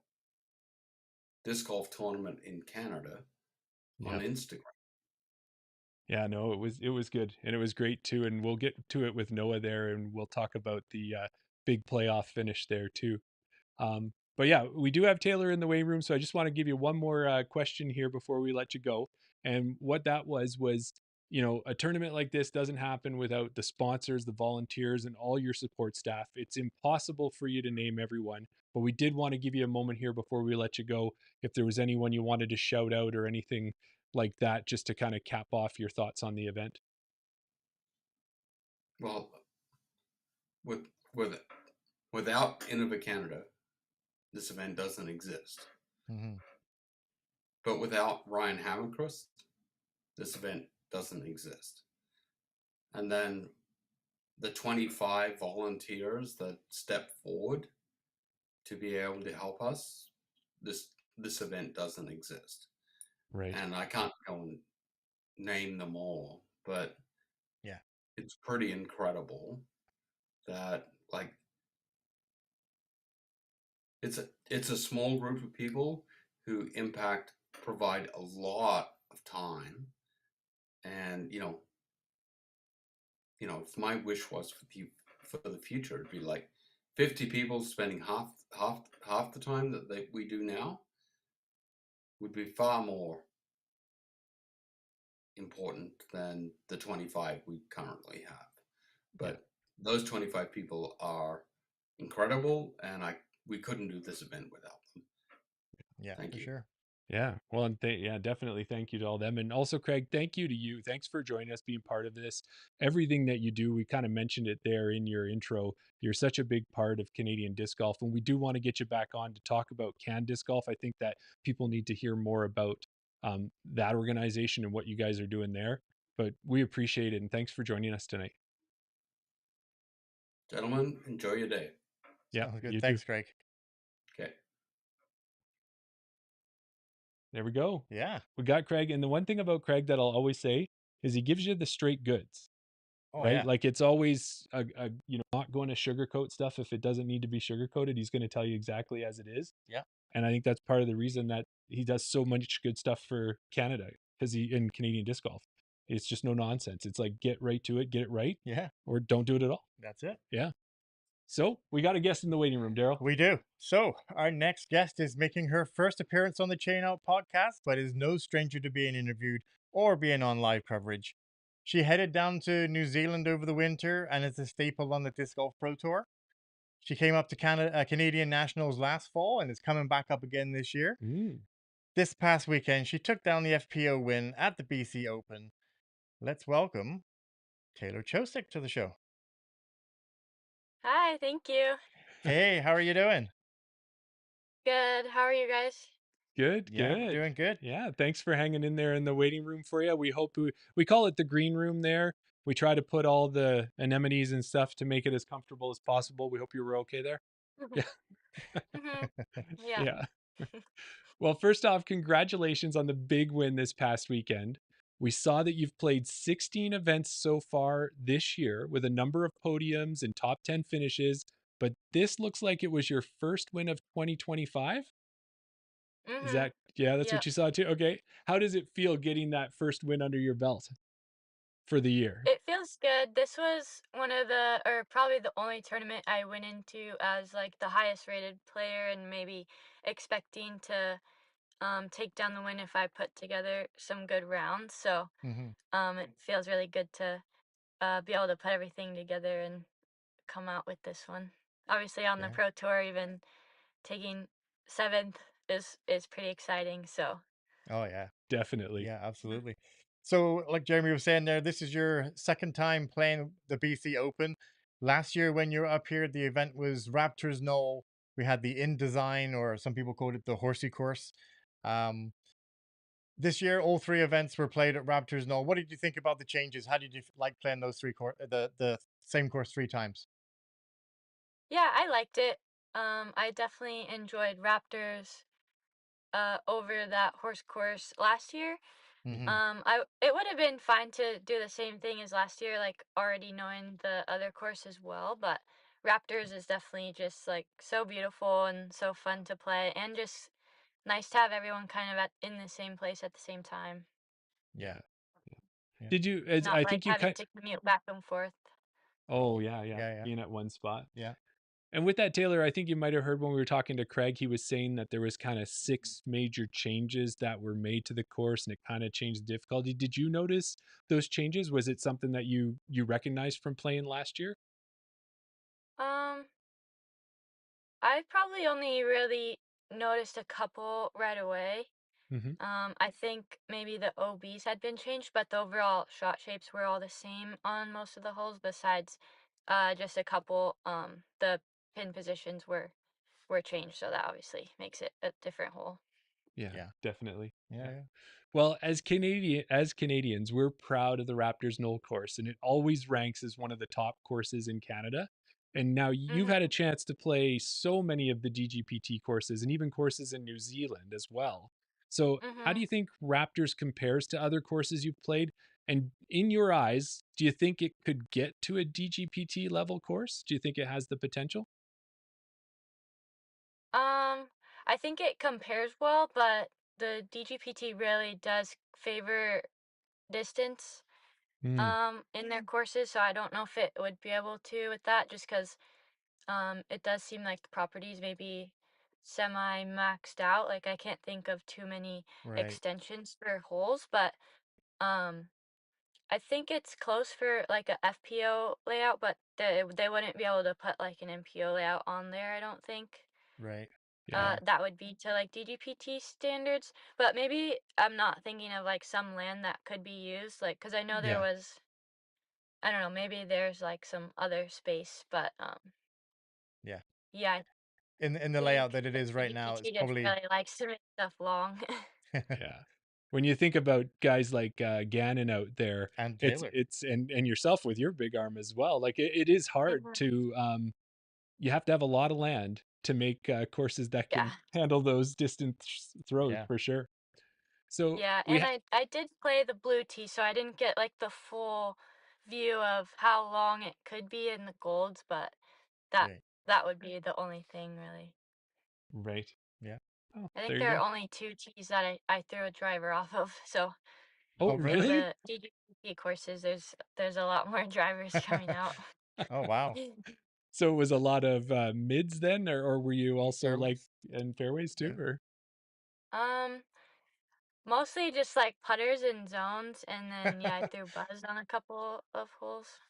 disc golf tournament in Canada on Instagram. Yeah, no, it was good, and it was great too. And we'll get to it with Noah there, and we'll talk about the big playoff finish there too. But yeah, we do have Taylor in the waiting room, so I just want to give you one more question here before we let you go. And what that was, a tournament like this doesn't happen without the sponsors, the volunteers, and all your support staff. It's impossible for you to name everyone, but we did want to give you a moment here before we let you go. If there was anyone you wanted to shout out or anything like that, just to kind of cap off your thoughts on the event. Well, with with without Innova Canada, this event doesn't exist. Mm-hmm. But without Ryan Hammercrest, this event doesn't exist. And then the 25 volunteers that step forward to be able to help us, this event doesn't exist. Right. And I can't go and name them all, but yeah, it's pretty incredible that like it's a small group of people who provide a lot of time. And if my wish was for the future, it'd be like 50 people spending half the time that we do now would be far more important than the 25 we currently have. But those 25 people are incredible, and we couldn't do this event without them. Yeah, Thank you. sure. Yeah. Well, and definitely thank you to all them. And also, Craig, thank you to you. Thanks for joining us, being part of this. Everything that you do, we kind of mentioned it there in your intro. You're such a big part of Canadian disc golf. And we do want to get you back on to talk about Can Disc Golf. I think that people need to hear more about that organization and what you guys are doing there. But we appreciate it. And thanks for joining us tonight. Gentlemen, enjoy your day. Yeah. Sounds good. You Thanks, too. Greg. Okay. There we go. Yeah. We got Craig. And the one thing about Craig that I'll always say is he gives you the straight goods. Oh, Right? yeah. Like it's always not going to sugarcoat stuff if it doesn't need to be sugarcoated. He's going to tell you exactly as it is. Yeah. And I think that's part of the reason that he does so much good stuff for Canada, because he in Canadian disc golf. It's just no nonsense. It's like get right to it, get it right, Yeah. or don't do it at all. That's it. Yeah. So we got a guest in the waiting room, Daryl. We do. So our next guest is making her first appearance on the Chain Out podcast, but is no stranger to being interviewed or being on live coverage. She headed down to New Zealand over the winter and is a staple on the Disc Golf Pro Tour. She came up to Canadian Nationals last fall and is coming back up again this year. This past weekend, she took down the FPO win at the BC Open. Let's welcome Taylor Chocek to the show. Hi, thank you. Hey, how are you doing? Good. How are you guys? Good, Yeah, good. doing good. Yeah, thanks for hanging in there in the waiting room for you. We hope we call it the green room there. We try to put all the anemones and stuff to make it as comfortable as possible. We hope you were okay there. Yeah. Yeah. Yeah. Well, first off, congratulations on the big win this past weekend. We saw that you've played 16 events so far this year with a number of podiums and top 10 finishes, but this looks like it was your first win of 2025. Is that, yeah, that's Yep. what you saw too? Okay. How does it feel getting that first win under your belt for the year? It feels good. This was one of the, or probably the only tournament I went into as like the highest rated player and maybe expecting to take down the win if I put together some good rounds. So it feels really good to be able to put everything together and come out with this one. Obviously on the Pro Tour, even taking 7th is pretty exciting. So Oh, yeah. Definitely. Yeah, absolutely. So, like Jeremy was saying there, this is your second time playing the BC Open. Last year, when you were up here, the event was Raptors Knoll We had the InDesign, or some people called it the Horsey course. Um, this year, all three events were played at Raptors Knoll. What did you think about the changes? How did you like playing those the same course 3 times? Yeah, I liked it. I definitely enjoyed Raptors over that horse course last year. Mm-hmm. It would have been fine to do the same thing as last year, like already knowing the other course as well, but Raptors is definitely just like so beautiful and so fun to play, and just nice to have everyone kind of in the same place at the same time. Yeah. Yeah. Yeah. Yeah. Did you, as Not I like think you having kind to commute back and forth. oh yeah, yeah, Yeah. Yeah. being at one spot. Yeah. And with that, Taylor, I think you might have heard when we were talking to Craig, he was saying that there was kind of 6 major changes that were made to the course, and it kind of changed the difficulty. Did you notice those changes? Was it something that you recognized from playing last year? Um, I probably only really noticed a couple right away. Hmm. I think maybe the OBs had been changed, but the overall shot shapes were all the same on most of the holes, besides just a couple. The pin positions were changed, so that obviously makes it a different hole. Yeah, Yeah. definitely. Yeah. Yeah. Yeah. Well, as Canadians, we're proud of the Raptors Knoll course, and it always ranks as one of the top courses in Canada. And now you've had a Mhm. chance to play so many of the DGPT courses and even courses in New Zealand as well. So, how do Mhm. you think Raptors compares to other courses you've played? And in your eyes, do you think it could get to a DGPT level course? Do you think it has the potential? Um, I think it compares well, but the DGPT really does favor distance Mm, in their courses, so I don't know if it would be able to with that, just because it does seem like the properties may be semi maxed out. Like I can't think of too many Right. extensions for holes, but um I think it's close for like a FPO layout, but they wouldn't be able to put like an MPO layout on there, I don't think. Right. yeah. Yeah. That would be to like DGPT standards, but maybe I'm not thinking of like some land that could be used, like because I know there Yeah. was, I don't know, maybe there's like some other space, but Yeah. yeah, I In the think layout that it the is right now, it's DGPT just probably really likes to make stuff long. Yeah. When you think about guys like Gannon out there, and it's Taylor. it's and yourself with your big arm as well. Like it is hard Mhm. to you have to have a lot of land to make courses that Yeah. can handle those distance throws Yeah. for sure. So Yeah, we and I did play the blue tea, so I didn't get like the full view of how long it could be in the golds, but that Right. that would be the only thing really. right. Yeah. Oh, I think there you there are go. only 2 tees that I threw a driver off of, so Oh, Oh, in really? really? the DGT courses there's a lot more drivers coming out. Oh, wow. So it was a lot of mids then, or were you And also like fairways. in fairways too? Yeah. Or Um, Mostly just like putters and zones, and then yeah, I threw buzz on a couple of holes.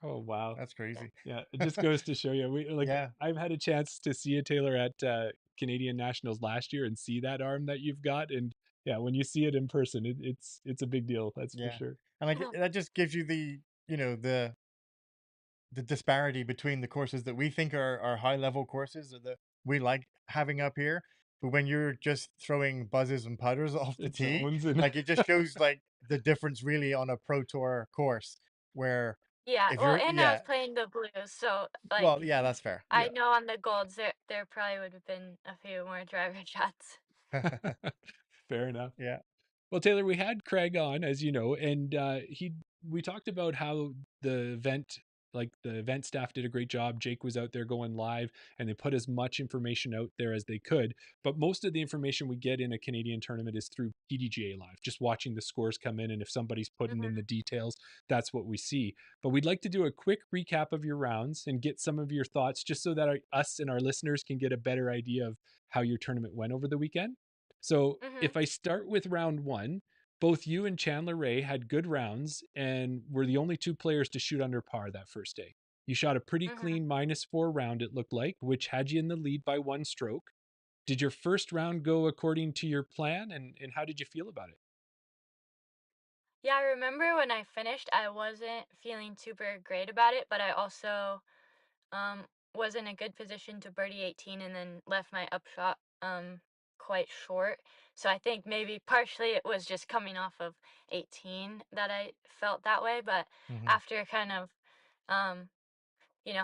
oh wow. That's Yeah. crazy. Yeah, it just goes to show you. We like Yeah. I've had a chance to see a Taylor at Canadian Nationals last year and see that arm that you've got, and yeah, when you see it in person, it's a big deal. That's for Yeah. sure. And like that just gives you the disparity between the courses that we think are high level courses, or that we like having up here. But when you're just throwing buzzes and putters off the It's tee, zones and like it just shows like the difference really on a pro tour course, where Yeah, if well, you're and I was yeah, playing the blues, so well, like yeah, that's fair. I know on the golds there probably would have been a few more driver shots. fair enough. Yeah. Well, Taylor, we had Craig on, as you know, and we talked about how the event, like the event staff did a great job. Jake was out there going live, and they put as much information out there as they could. But most of the information we get in a Canadian tournament is through PDGA Live, just watching the scores come in, and if somebody's putting in the Mhm. details, that's what we see. But we'd like to do a quick recap of your rounds and get some of your thoughts, just so that us and our listeners can get a better idea of how your tournament went over the weekend. So Mhm. if I start with round one, both you and Chandler Ray had good rounds and were the only 2 players to shoot under par that first day. You shot a pretty Mhm. clean -4 round, it looked like, which had you in the lead by 1 stroke. Did your first round go according to your plan, and how did you feel about it? Yeah, I remember when I finished, I wasn't feeling super great about it, but I also was in a good position to birdie 18 and then left my upshot quite short. So I think maybe partially it was just coming off of 18 that I felt that way, but after kind of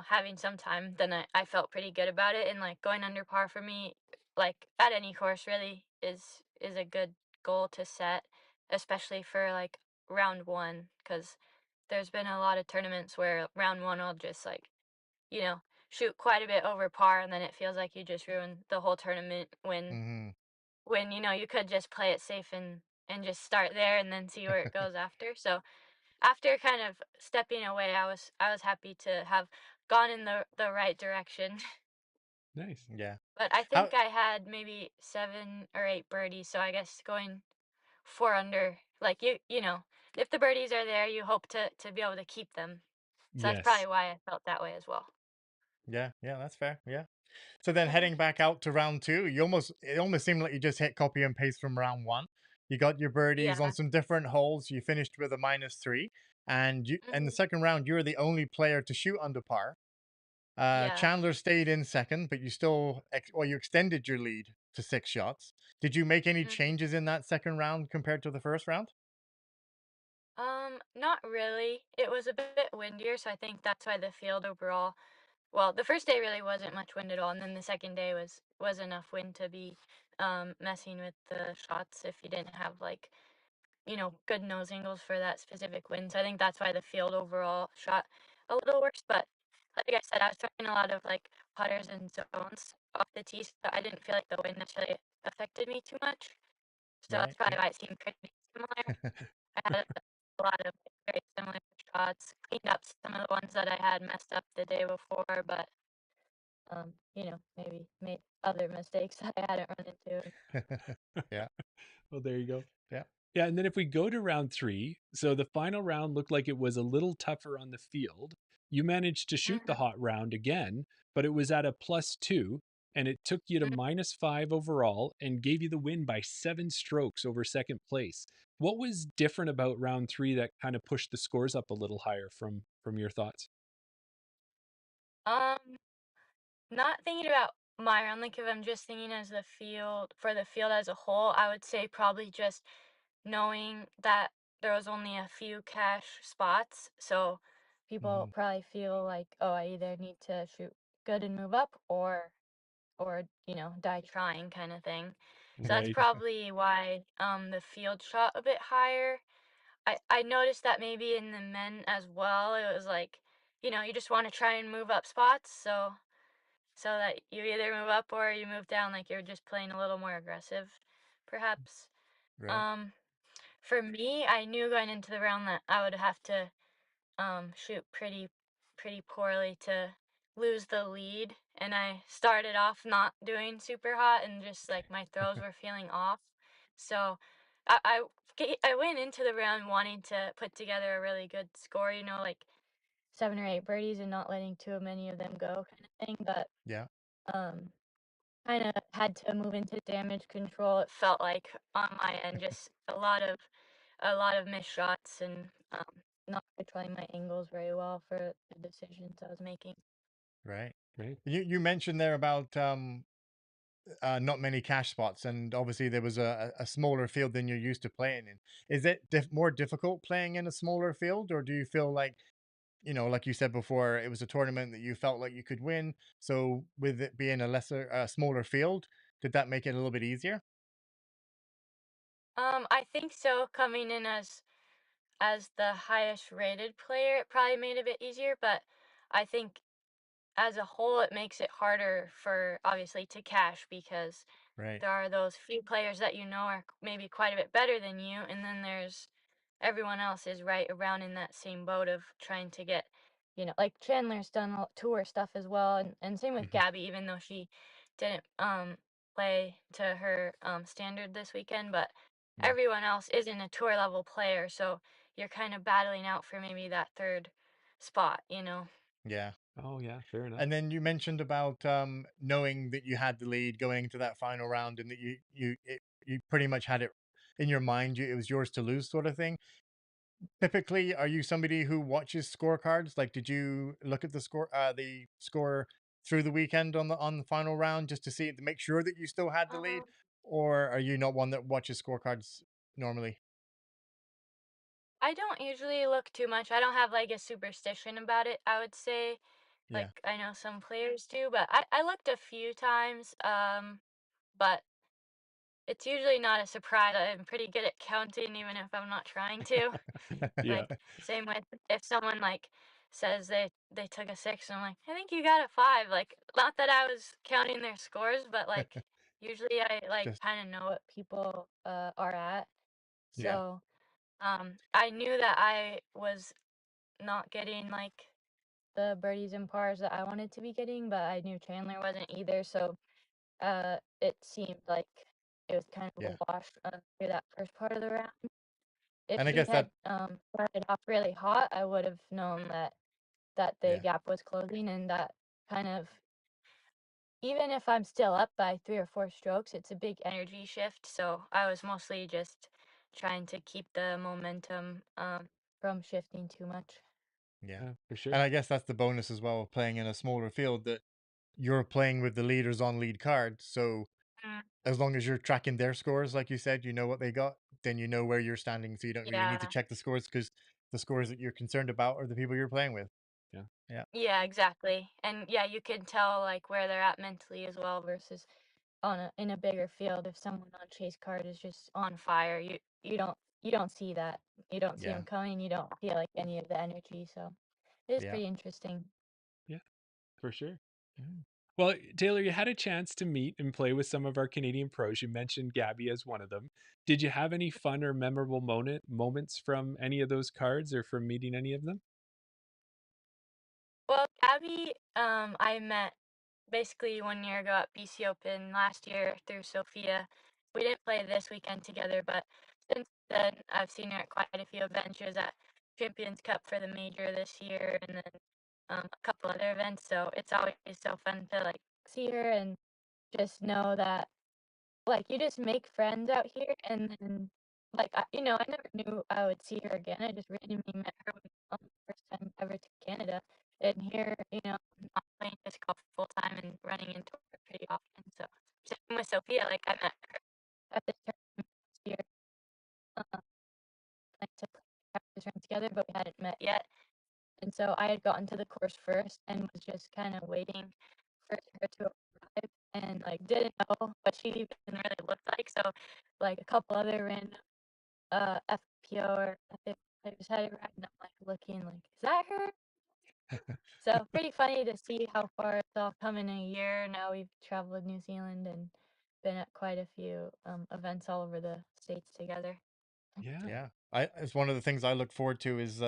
having some time, then I felt pretty good about it. And like going under par for me, like at any course really is a good goal to set, especially for like round one, because there's been a lot of tournaments where round one I'll just like, you know, shoot quite a bit over par and then it feels like you just ruined the whole tournament when you could just play it safe and just start there and then see where it goes after. So after kind of stepping away, I was happy to have gone in the right direction. Nice. Yeah. But I How think I had maybe 7 or 8 birdies, so I guess going 4 under, like if the birdies are there, you hope to be able to keep them. So that's probably Yes. why I felt that way as well. Yeah, that's fair. Yeah. So then heading back out to round two, it almost seemed like you just hit copy and paste from round one. You got your birdies on Yeah. some different holes. You finished with a -3, and in the Hmm. second round you were the only player to shoot under par. Yeah. Chandler stayed in second, but you still you extended your lead to 6 shots. Did you make any Hmm. changes in that second round compared to the first round? Not really. It was a bit windier, so I think that's why the field overall. Well, the first day really wasn't much wind at all, and then the second day was enough wind to be messing with the shots if you didn't have like good nose angles for that specific wind. So I think that's why the field overall shot a little worse. But like I said, I was throwing a lot of like putters and zones off the tee, so I didn't feel like the wind necessarily affected me too much. So that's Right. probably Yeah. why it seemed pretty similar. I had a lot of like, very similar shots, cleaned up some of the ones that I had messed up the day before, but maybe made other mistakes that I hadn't run into. Yeah. Well, there you go. Yeah. Yeah, and then if we go to round three, so the final round looked like it was a little tougher on the field. You managed to shoot the Hmm. hot round again, but it was at a +2, and it took you to -5 overall and gave you the win by 7 strokes over second place. What was different about round three that kind of pushed the scores up a little higher from your thoughts? Um, Not thinking about my round, like if I'm just thinking as the field for the field as a whole, I would say probably just knowing that there was only a few cash spots, so people probably feel like, oh, I either need to shoot good and move up or die trying kind of thing. So that's Right. probably why the field shot a bit higher. I noticed that maybe in the men as well, it was like, you just want to try and move up spots, so that you either move up or you move down, like you're just playing a little more aggressive, perhaps. Right. Um, for me, I knew going into the round that I would have to shoot pretty poorly to lose the lead, and I started off not doing super hot and just like my throws were feeling off. So I went into the round wanting to put together a really good score, like 7 or 8 birdies and not letting too many of them go kind of thing, but Yeah. um kind of had to move into damage control. It felt like on my end, just a lot of missed shots and not controlling my angles very well for the decisions I was making. Right. Right. You mentioned there about not many cash spots, and obviously there was a smaller field than you're used to playing in. Is it more difficult playing in a smaller field, or do you feel like, like you said before, it was a tournament that you felt like you could win? So with it being a smaller field, did that make it a little bit easier? I think so. Coming in as the highest rated player, it probably made it a bit easier, but I think as a whole, it makes it harder for obviously to cash because Right. there are those few players that are maybe quite a bit better than you, and then there's everyone else is right around in that same boat of trying to get, like Chandler's done tour stuff as well, and same with Gabby, even though she didn't play to her standard this weekend, but Yeah. everyone else isn't a tour level player, so you're kind of battling out for maybe that third spot. Yeah. Oh yeah, fair enough. And then you mentioned about knowing that you had the lead going into that final round, and that you pretty much had it in your mind. It was yours to lose, sort of thing. Typically, are you somebody who watches scorecards? Like, did you look at the score through the weekend on the final round just to see to make sure that you still had the lead, Um, or are you not one that watches scorecards normally? I don't usually look too much. I don't have like a superstition about it, I would say. Yeah. Like I know some players do, but I looked a few times. But it's usually not a surprise. I'm pretty good at counting even if I'm not trying to. Yeah. Like same with if someone like says they took a 6 and I'm like, I think you got a 5. Like not that I was counting their scores, but like usually I like Just kind of know what people are at. yeah, So I knew that I was not getting like the birdies and pars that I wanted to be getting, but I knew Chandler wasn't either, so it seemed like it was kind of a yeah. wash through that first part of the round. If And I he guess that had started off really hot, I would have known that the yeah, gap was closing, and that kind of, even if I'm still up by 3 or 4 strokes, it's a big energy shift. So I was mostly just trying to keep the momentum from shifting too much. yeah. Yeah, for And sure. I guess that's the bonus as well of playing in a smaller field that you're playing with the leaders on lead cards. So Mm, as long as you're tracking their scores, like you said, you know what they got, then you know where you're standing. So you don't really need to yeah. check the scores because the scores that you're concerned about are the people you're playing with. Yeah. Yeah. Yeah, exactly. And yeah, you can tell like where they're at mentally as well versus on a in a bigger field. If someone on chase card is just on fire, you don't see that. You don't see Yeah. them coming. You don't feel like any of the energy. So it is Yeah. pretty interesting. Yeah, for sure. Yeah. Well, Taylor, you had a chance to meet and play with some of our Canadian pros. You mentioned Gabby as one of them. Did you have any fun or memorable moments from any of those cards or from meeting any of them? Well, Gabby, I met basically 1 year ago at BC Open last year through Sophia. We didn't play this weekend together, but since then I've seen her at quite a few events. She was at Champions Cup for the major this year, and then a couple other events. So it's always so fun to like see her and just know that like you just make friends out here, and then like I never knew I would see her again. I just randomly met her when first time ever to Canada, and here I'm playing disc golf full time and running into her pretty often. So same with Sophia, like I met her at this tournament last year, um, like to practice run together, but we hadn't met yet. And so I had gotten to the course first and was just kind of waiting for her to arrive and like didn't know what she even really looked like. So like a couple other random FPO or FPO players had it right, and I'm like looking like, is that her? So pretty funny to see how far it's all come in a year. Now we've traveled New Zealand and been at quite a few events all over the states together. Yeah. Yeah. It's one of the things I look forward to is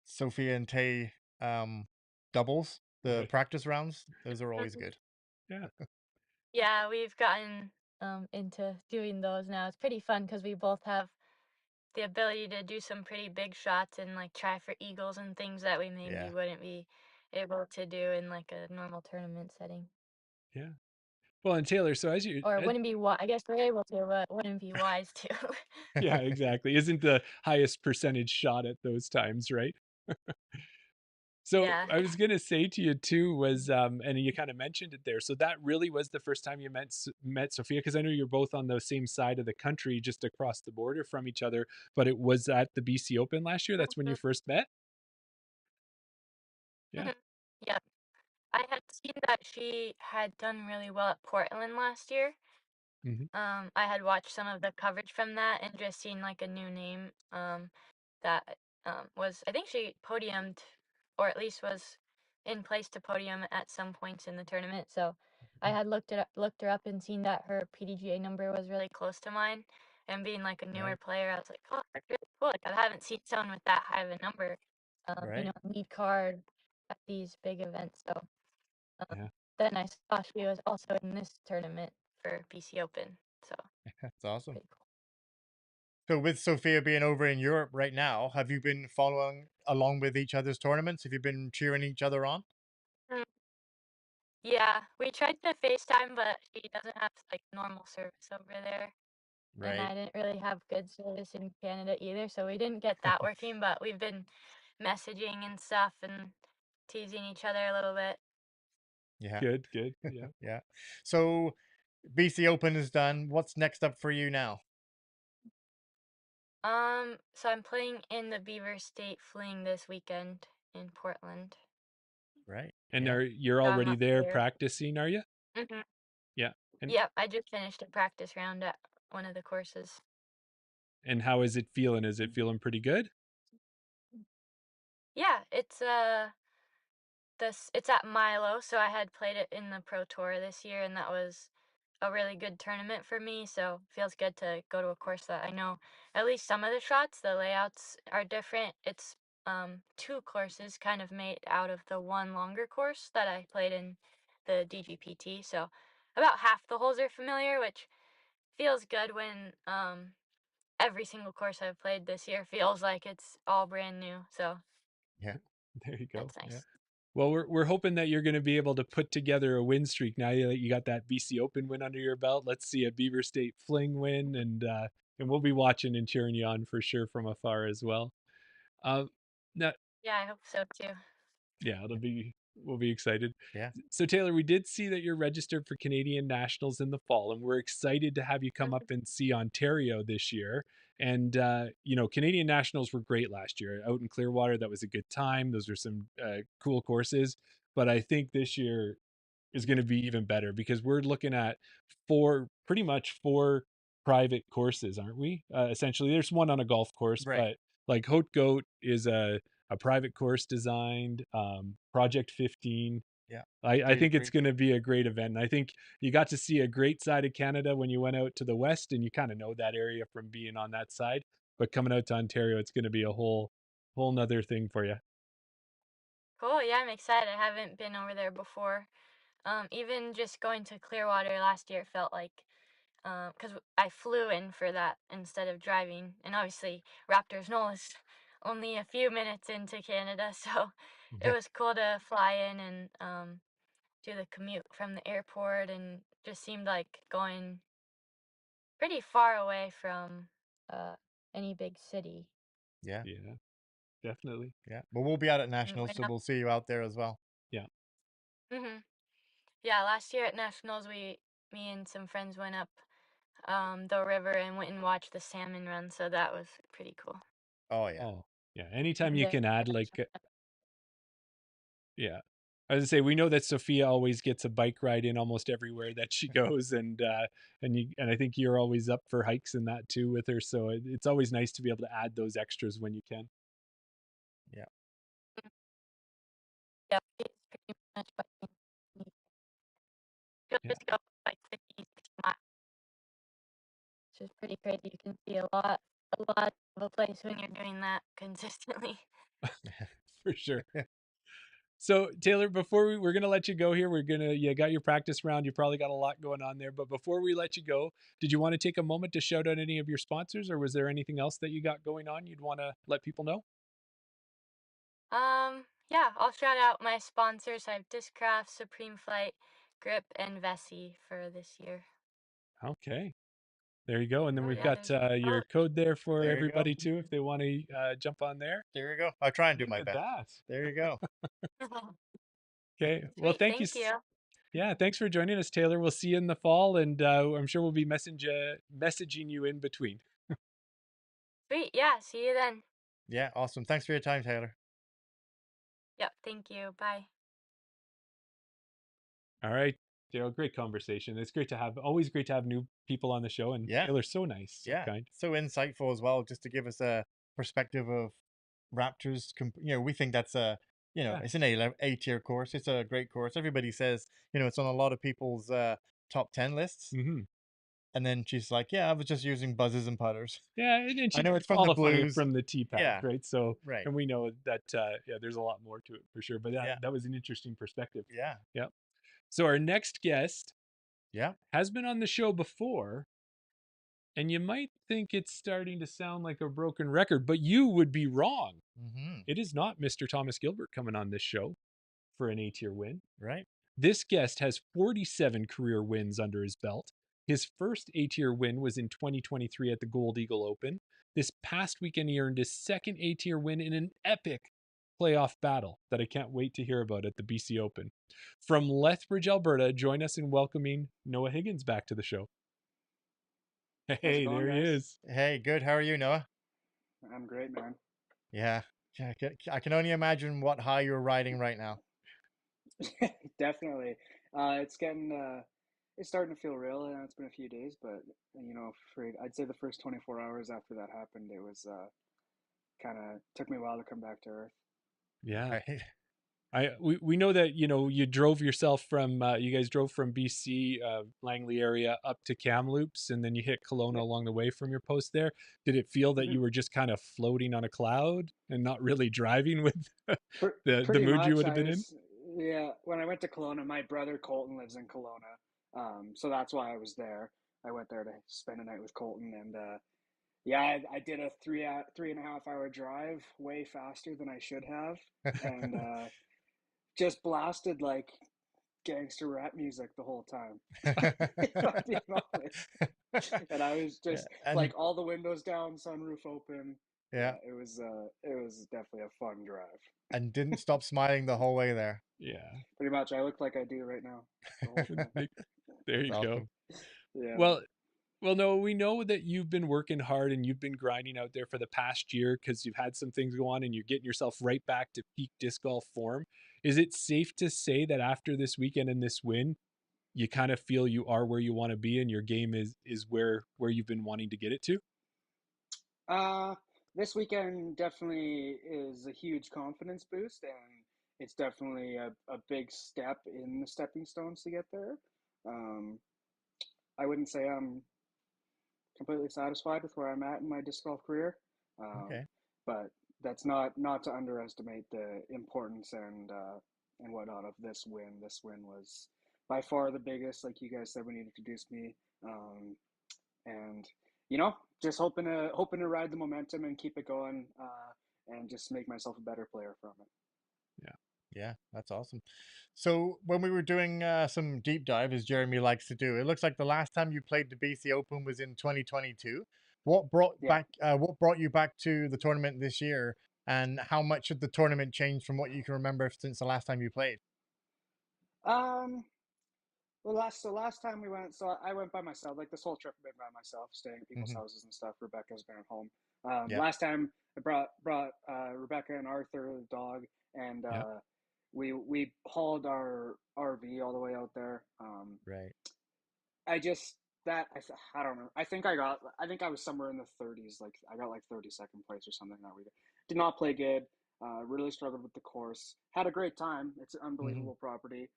Sophia and Tay um doubles, the Right. practice rounds. Those are always Mhm. good. Yeah. Yeah, we've gotten into doing those now. It's pretty fun because we both have the ability to do some pretty big shots and like try for eagles and things that we maybe Yeah. wouldn't be able to do in like a normal tournament setting. Yeah. Well, and Taylor, so Or wouldn't be I guess we're able to, but wouldn't be wise to. yeah, exactly. Isn't the highest percentage shot at those times, right? So Yeah. I was gonna say to you too was, and you kind of mentioned it there. So that really was the first time you met Sophia, because I know you're both on the same side of the country, just across the border from each other. But it was at the BC Open last year. That's when you Mhm, first met. Yeah. mhm. Yep. I had seen that she had done really well at Portland last year. Hmm. I had watched some of the coverage from that and just seen like a new name that was, I think she podiumed, or at least was in place to podium at some points in the tournament. So I had looked her up and seen that her PDGA number was really close to mine. And being like a newer Right. player, I was like, oh, that's really cool. Like I haven't seen someone with that high of a number, Right. lead card at these big events. So um, Yeah. then I saw she was also in this tournament for BC Open. So That's awesome. pretty cool. So with Sophia being over in Europe right now, have you been following along with each other's tournaments? Have you been cheering each other on? Mm, yeah, we tried to FaceTime, but she doesn't have like normal service over there. And Right. I didn't really have good service in Canada either, so we didn't get that working, but we've been messaging and stuff and teasing each other a little bit. Yeah. Good. Yeah. Yeah. So BC Open is done. What's next up for you now? So I'm playing in the Beaver State Fling this weekend in Portland. Right. And Yeah. you're So I'm already up there there. practicing, are you? hmm Yeah. And Yep, I just finished a practice round at one of the courses. how is it feeling? Is it feeling pretty good? Yeah, it's it's at Milo, so I had played it in the Pro Tour this year, and that was a really good tournament for me. So feels good to go to a course that I know at least some of the shots. The layouts are different. It's two courses kind of made out of the one longer course that I played in the DGPT. So about half the holes are familiar, which feels good when every single course I've played this year feels like it's all brand new. So Yeah. There you go. that's nice. Yeah. Well, we're hoping that you're going to be able to put together a win streak now that you got that BC Open win under your belt. Let's see a Beaver State Fling win, and we'll be watching and cheering you on for sure from afar as well. Uh, now, Yeah, I hope so too. yeah, we'll be excited. Yeah. So Taylor, we did see that you're registered for Canadian Nationals in the fall, and we're excited to have you come up and see Ontario this year. And Canadian Nationals were great last year out in Clearwater. That was a good time. Those are some cool courses. But I think this year is going to be even better because we're looking at pretty much four private courses, aren't we? Essentially, there's one on a golf course, Right. but like Haute Goat is a private course designed. Project 15. Yeah. I think it's going to be a great event. And I think you got to see a great side of Canada when you went out to the west, and you kind of know that area from being on that side. But coming out to Ontario, it's going to be a whole nother thing for you. Cool. Yeah, I'm excited. I haven't been over there before. Even just going to Clearwater last year felt like, because I flew in for that instead of driving, and obviously Raptors Knoll is only a few minutes into Canada, so it Yeah. was cool to fly in and do the commute from the airport, and just seemed like going pretty far away from any big city. Yeah. Yeah, definitely. Yeah. But we'll be out at And Nationals, went so up. we'll see you out there as well. Yeah. Yeah, last year at Nationals, me and some friends went up the river and went and watched the salmon run, so that was pretty cool. Oh yeah. Oh, yeah. Anytime you The can add production. yeah. I was gonna say we know that Sophia always gets a bike ride in almost everywhere that she goes, and I think you're always up for hikes and that too with her. So it's always nice to be able to add those extras when you can. Yeah. Yeah, it's pretty much what you need. You'll Yeah, just go like 50, 60 miles, which is pretty crazy. You can see a lot of a place when you're doing that consistently. for sure. So Taylor, before we're gonna let you go here, you got your practice round. You probably got a lot going on there, but before we let you go, did you want to take a moment to shout out any of your sponsors, or was there anything else that you got going on you'd want to let people know? Yeah, I'll shout out my sponsors. I have Discraft, Supreme Flight, Grip, and Vessi for this year. Okay. There you go. And then Oh we've yeah, got there's your code there for There you go. everybody too, if they want to jump on there. There you go. I'll try and do Look my at best. that. There you go. Okay. Well, Sweet, thank you. Yeah, thanks for joining us, Taylor. We'll see you in the fall, and I'm sure we'll be messaging you in between. Sweet, yeah, see you then. Yeah. Awesome. Thanks for your time, Taylor. Yep, thank you. Bye. All right, Daryl. Great conversation. It's always great to have new people on the show, and Yeah. Taylor's so nice, so Yeah. kind. So insightful as well, just to give us a perspective of Raptors. We think that's Yeah. it's an A tier course. It's a great course. Everybody says, it's on a lot of people's top 10 lists. Mm-hmm. And then she's like, yeah, I was just using buzzes and putters. Yeah, and I she know it's from the qualifying Blues. from the tee pads, Yeah. right? So, Right. and we know that there's a lot more to it for sure. But Yeah. that was an interesting perspective. Yeah. Yep. So our next guest Yeah. has been on the show before, and you might think it's starting to sound like a broken record, but you would be wrong. Mm-hmm. It is not Mr. Thomas Gilbert coming on this show for an A-tier win. Right. This guest has 47 career wins under his belt. His first A-tier win was in 2023 at the Gold Eagle Open. This past weekend, he earned his second A-tier win in an epic playoff battle that I can't wait to hear about at the BC Open. From Lethbridge, Alberta, join us in welcoming Noah Higgins back to the show. How's it Hey, going, there he guys? is. Hey, good. How are you, Noah? I'm great, man. Yeah. I can only imagine what high you're riding right now. Definitely. It's starting to feel real, and it's been a few days, but I'd say the first 24 hours after that happened, it was kind of took me a while to come back to earth. Yeah. Right. We know that you drove yourself from you guys drove from BC Langley area up to Kamloops, and then you hit Kelowna along the way from your post there. Did it feel that you were just kind of floating on a cloud and not really driving with the Pretty mood you much. would have been in? Yeah. When I went to Kelowna, my brother Colton lives in Kelowna, so that's why I was there. I went there to spend a night with Colton, and yeah, I did a 3.5 hour drive, way faster than I should have, and just blasted like gangster rap music the whole time. Being honest. And I was just like all the windows down, sunroof open. Yeah. It was definitely a fun drive. And didn't stop smiling the whole way there. Yeah. Pretty much. I look like I do right now. There you go. Awesome. Yeah. Well, no, we know that you've been working hard and you've been grinding out there for the past year because you've had some things go on and you're getting yourself right back to peak disc golf form. Is it safe to say that after this weekend and this win, you kind of feel you are where you want to be and your game is where you've been wanting to get it to? This weekend definitely is a huge confidence boost, and it's definitely a big step in the stepping stones to get there. I wouldn't say I'm completely satisfied with where I'm at in my disc golf career. Okay. But that's not to underestimate the importance and whatnot of this win. This win was by far the biggest, like you guys said when you introduced me. And just hoping to ride the momentum and keep it going, and just make myself a better player from it. Yeah, that's awesome. So when we were doing some deep dive, as Jeremy likes to do, it looks like the last time you played the BC Open was in 2022. What brought you back to the tournament this year, and how much had the tournament changed from what you can remember since the last time you played? Well, last time we went, so I went by myself. Like this whole trip, I've been by myself, staying at people's houses and stuff. Rebecca's been at home. Last time I brought Rebecca and Arthur, the dog, and we hauled our RV all the way out there. Right. I don't know. I think I was somewhere in the 30s. Like I got like 32nd place or something that week. Did not play good. Really struggled with the course. Had a great time. It's an unbelievable property.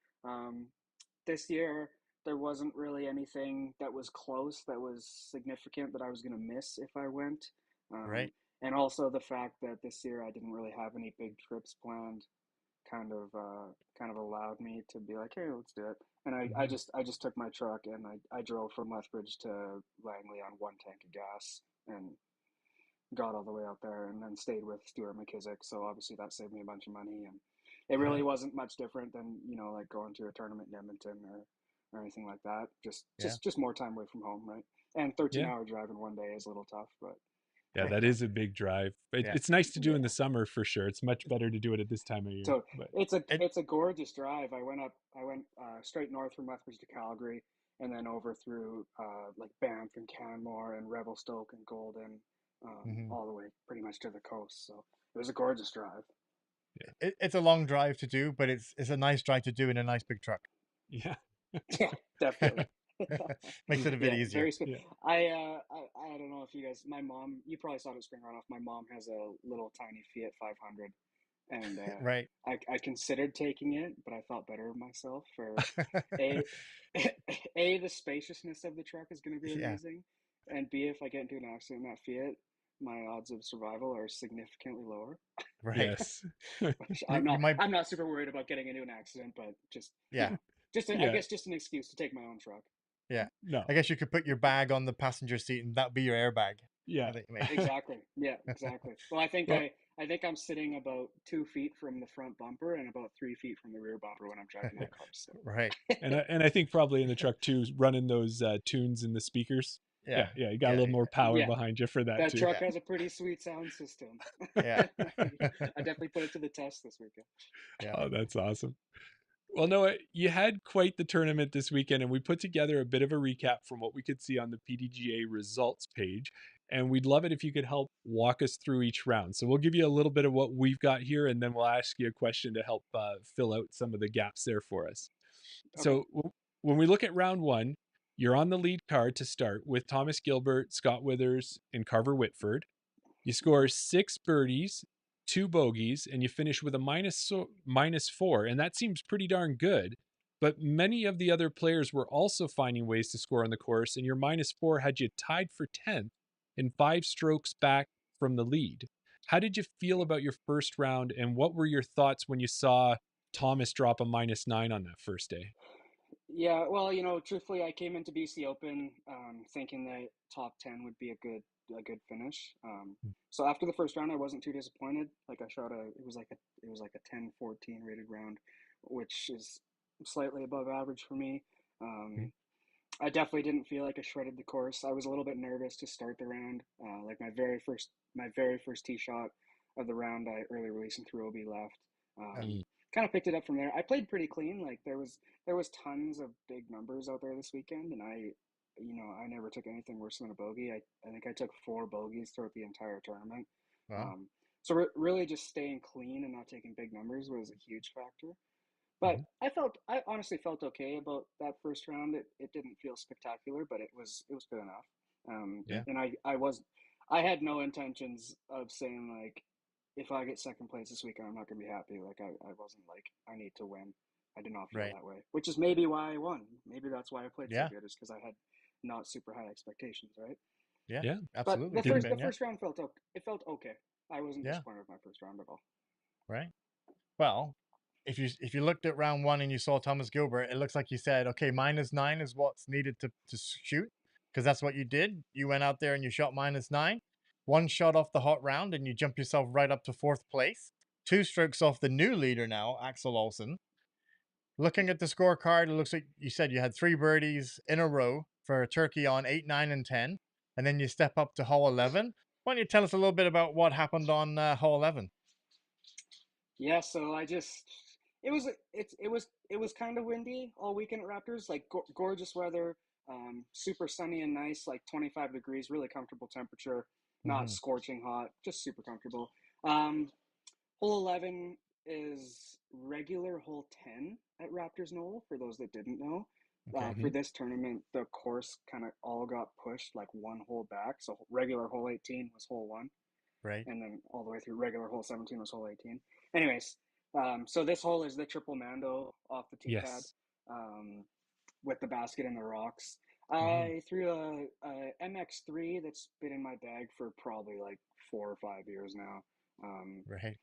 This year there wasn't really anything that was close, that was significant that I was going to miss if I went. Right. And also the fact that this year I didn't really have any big trips planned kind of allowed me to be like, hey, let's do it. And I just took my truck and I drove from Lethbridge to Langley on one tank of gas and got all the way out there, and then stayed with Stuart McKissick. So obviously that saved me a bunch of money, and it really wasn't much different than like going to a tournament in Edmonton or anything like that. Just more time away from home, right? And 13-hour drive in one day is a little tough, but yeah, that is a big drive. It's nice to do in the summer for sure. It's much better to do it at this time of year. So it's a gorgeous drive. I went straight north from Lethbridge to Calgary, and then over through like Banff and Canmore and Revelstoke and Golden, all the way pretty much to the coast. So it was a gorgeous drive. Yeah. It's a long drive to do, but it's a nice drive to do in a nice big truck. Yeah. Yeah, definitely. Makes it a bit easier. I don't know if you guys, my mom, you probably saw it at Spring Runoff. My mom has a little tiny Fiat 500, and right. I considered taking it, but I thought better of myself for the spaciousness of the truck is going to be amazing, and B, if I get into an accident in that Fiat, my odds of survival are significantly lower. Right. Yes. I'm not super worried about getting into an accident, but I guess just an excuse to take my own truck. Yeah. No. I guess you could put your bag on the passenger seat and that'd be your airbag. Yeah. Exactly. Yeah, exactly. Well, I think I'm sitting about 2 feet from the front bumper and about 3 feet from the rear bumper when I'm driving that car. So. Right. And I think probably in the truck too, running those tunes in the speakers Yeah, you got a little more power behind you for that That too. truck has a pretty sweet sound system. Yeah. I definitely put it to the test this weekend. Yeah. Oh, that's awesome. Well, Noah, you had quite the tournament this weekend, and we put together a bit of a recap from what we could see on the PDGA results page. And we'd love it if you could help walk us through each round. So we'll give you a little bit of what we've got here, and then we'll ask you a question to help fill out some of the gaps there for us. Okay. So when we look at round one, you're on the lead card to start with Thomas Gilbert, Scott Withers, and Carver Whitford. You score 6 birdies, 2 bogeys, and you finish with a -4. And that seems pretty darn good. But many of the other players were also finding ways to score on the course, and your -4 had you tied for 10th and 5 strokes back from the lead. How did you feel about your first round, and what were your thoughts when you saw Thomas drop a -9 on that first day? Yeah, well, truthfully, I came into BC Open thinking that top 10 would be a good finish. So after the first round, I wasn't too disappointed. Like I shot it was like a 10-14 rated round, which is slightly above average for me. I definitely didn't feel like I shredded the course. I was a little bit nervous to start the round. Like my very first tee shot of the round, I early released and threw OB left. Kind of picked it up from there. I played pretty clean. Like there was tons of big numbers out there this weekend, and I never took anything worse than a bogey. I think I took 4 bogeys throughout the entire tournament. Wow. So really just staying clean and not taking big numbers was a huge factor. But I honestly felt okay about that first round. It didn't feel spectacular, but it was good enough. Yeah. And I had no intentions of saying like, if I get second place this weekend, I'm not gonna be happy. Like I wasn't like I need to win. I did not feel that way, which is maybe why I won. Maybe that's why I played so good, is because I had not super high expectations, right? Yeah. But Absolutely. the first round felt okay. I wasn't Yeah. disappointed with my first round at all. Right. Well, if you looked at round one and you saw Thomas Gilbert, it looks like you said, okay, -9 is what's needed to shoot, because that's what you did. You went out there and you shot -9, 1 shot off the hot round, and you jump yourself right up to 4th place, 2 strokes off the new leader now, Axel Olsen. Looking at the scorecard, it looks like you said you had 3 birdies in a row for Turkey on 8, 9, and 10, and then you step up to hole 11. Why don't you tell us a little bit about what happened on hole 11? Yeah, so it was kind of windy all weekend at Raptors, like gorgeous weather, super sunny and nice, like 25 degrees, really comfortable temperature, not scorching hot, just super comfortable. Hole 11 is regular hole 10 at Raptors Knoll, for those that didn't know. For this tournament, the course kind of all got pushed like 1 hole back. So regular hole 18 was hole 1. Right. And then all the way through regular hole 17 was hole 18. Anyways, so this hole is the triple Mando off the tee pad, with the basket and the rocks. I threw a MX3 that's been in my bag for probably like 4 or 5 years now. Right.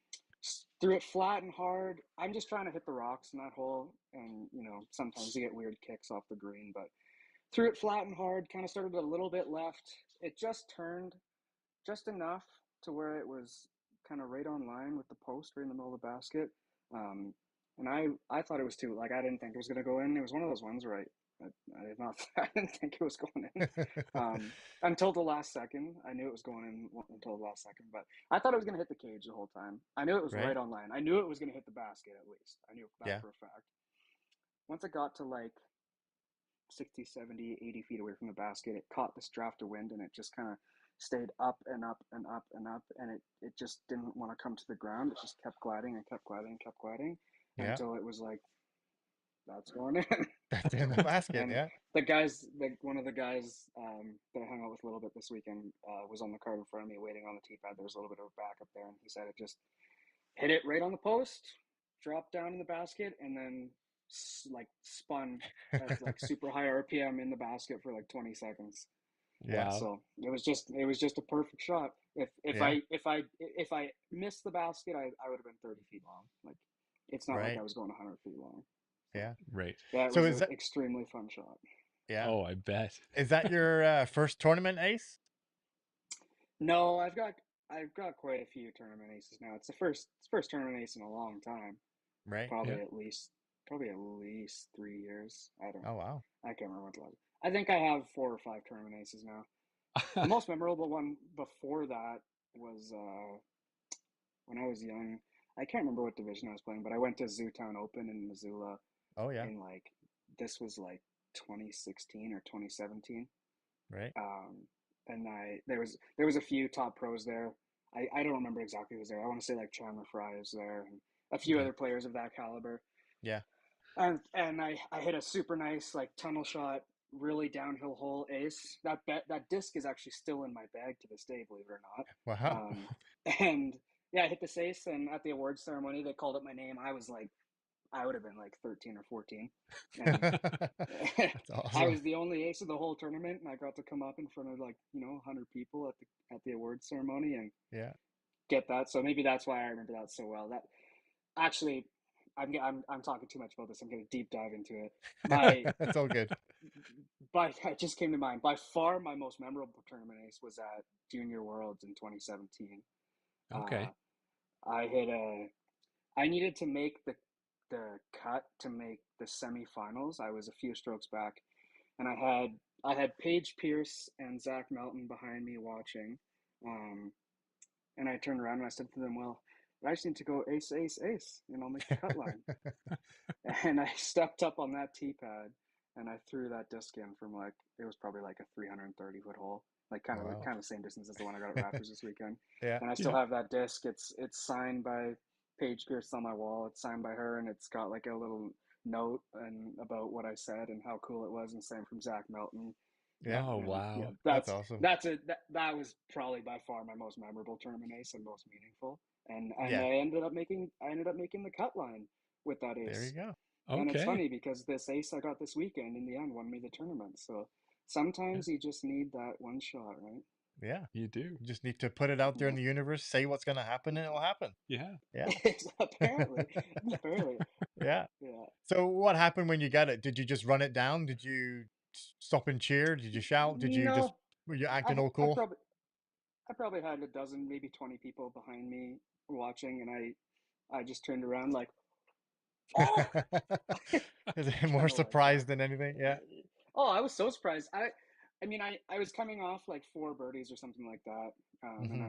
Threw it flat and hard. I'm just trying to hit the rocks in that hole, and sometimes you get weird kicks off the green, but threw it flat and hard. Kind of started a little bit left. It just turned just enough to where it was kind of right on line with the post, right in the middle of the basket. And I thought it was too, like, I didn't think it was going to go in. It was one of those ones where I did not, I didn't think it was going in until the last second. I knew it was going in until the last second, but I thought it was going to hit the cage the whole time. I knew it was right on line. I knew it was going to hit the basket at least. I knew that for a fact. Once it got to like 60, 70, 80 feet away from the basket, it caught this draft of wind, and it just kind of stayed up and up and up and up, and it just didn't want to come to the ground. It just kept gliding and kept gliding and kept gliding until it was like, that's going in. That's in the basket. And one of the guys that I hung out with a little bit this weekend was on the cart in front of me waiting on the tee pad. There was a little bit of a back up there, and he said it just hit it right on the post, dropped down in the basket, and then like spun at like super high RPM in the basket for like 20 seconds. Wow. So it was just a perfect shot. If I missed the basket, I would have been 30 feet long. Like, it's not like I was going 100 feet long. Yeah. Right. That was an extremely fun shot. Yeah. Oh, I bet. Is that your first tournament ace? No, I've got quite a few tournament aces now. It's the first tournament ace in a long time. Right. Probably at least 3 years. I don't know. Oh wow. I can't remember what it was. I think I have 4 or 5 tournament aces now. The most memorable one before that was when I was young. I can't remember what division I was playing, but I went to Zootown Open in Missoula. Oh yeah. In like this was like 2016 or 2017. Right. And there was a few top pros there. I don't remember exactly who was there. I want to say like Chandler Fry was there and a few other players of that caliber. Yeah. And I hit a super nice like tunnel shot, really downhill hole ace. That disc is actually still in my bag to this day, believe it or not. Wow. And yeah, I hit this ace, and at the awards ceremony, they called up my name. I was like, I would have been like 13 or 14. And That's awesome. I was the only ace of the whole tournament, and I got to come up in front of like 100 people at the awards ceremony and get that. So maybe that's why I remember that so well. That actually, I'm talking too much about this. I'm going to deep dive into it. It's all good. But it just came to mind. By far, my most memorable tournament ace was at Junior Worlds in 2017. Okay. I needed to make the cut to make the semifinals. I was a few strokes back, and I had Paige Pierce and Zach Melton behind me watching. And I turned around and I said to them, "Well, I just need to go ace, ace, ace, and I'll make the cut line." And I stepped up on that tee pad and I threw that disc in from like, it was probably like a 330-foot hole, like kind of the same distance as the one I got at Raptors this weekend. And I still have that disc. It's signed by Paige Pierce on my wall. It's signed by her, and it's got like a little note and about what I said and how cool it was, and same from Zach Melton. Yeah. Oh wow. Yeah, that's awesome. That was probably by far my most memorable tournament ace and most meaningful. And I ended up making the cut line with that ace. There you go. Okay. And it's funny because this ace I got this weekend in the end won me the tournament. So sometimes you just need that one shot, right? Yeah, you do. You just need to put it out there in the universe, say what's going to happen, and it'll happen. Yeah. Yeah. Apparently. Yeah. Yeah. So what happened when you got it? Did you just run it down? Did you stop and cheer? Did you shout? Did you just, were you acting all cool? I probably had a dozen, maybe 20 people behind me watching, and I just turned around like, oh! Is it more surprised than anything? Yeah. Oh, I was so surprised. I mean, I was coming off like 4 birdies or something like that, and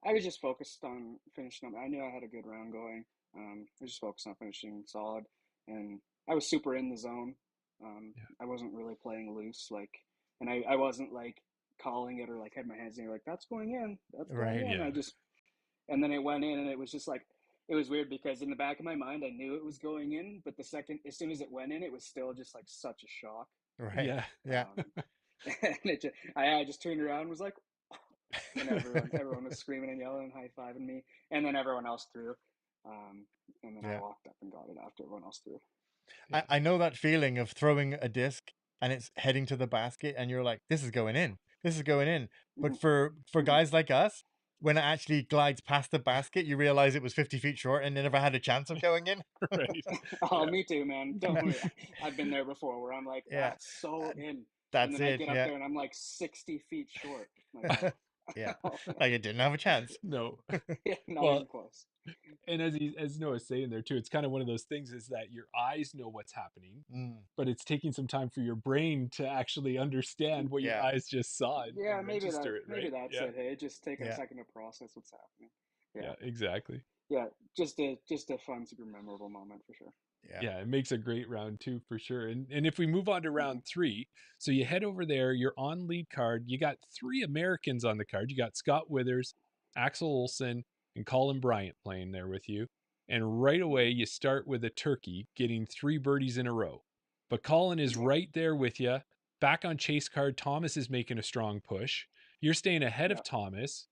I was just focused on finishing up. I knew I had a good round going. I was just focused on finishing solid, and I was super in the zone. I wasn't really playing loose, and I wasn't like calling it or like had my hands in the air like that's going in, that's going in. Yeah. And then it went in, and it was just like, it was weird because in the back of my mind I knew it was going in, but as soon as it went in, it was still just like such a shock. Right. Yeah. And I just turned around and was like, and everyone was screaming and yelling and high-fiving me, and then everyone else threw, and then I walked up and got it after everyone else threw. I know that feeling of throwing a disc and it's heading to the basket and you're like, this is going in, but for guys like us, when it actually glides past the basket, you realize it was 50 feet short and it never had a chance of going in. Right. Oh, me too, man. Don't worry. I've been there before where I'm like, that's so in. That's and then it. I get up there and I'm like 60 feet short. Like, like it didn't have a chance. No. Not even close. And as Noah's saying there too, it's kind of one of those things is that your eyes know what's happening, but it's taking some time for your brain to actually understand what your eyes just saw. And maybe that's it. it. Hey, just take a second to process what's happening. Yeah, exactly. Yeah, just a fun, super memorable moment for sure. Yeah, it makes a great round two for sure. And if we move on to round 3, so you head over there, you're on lead card. You got 3 Americans on the card. You got Scott Withers, Axel Olsen, and Colin Bryant playing there with you. And right away, you start with a turkey, getting 3 birdies in a row. But Colin is right there with you. Back on chase card, Thomas is making a strong push. You're staying ahead of Thomas,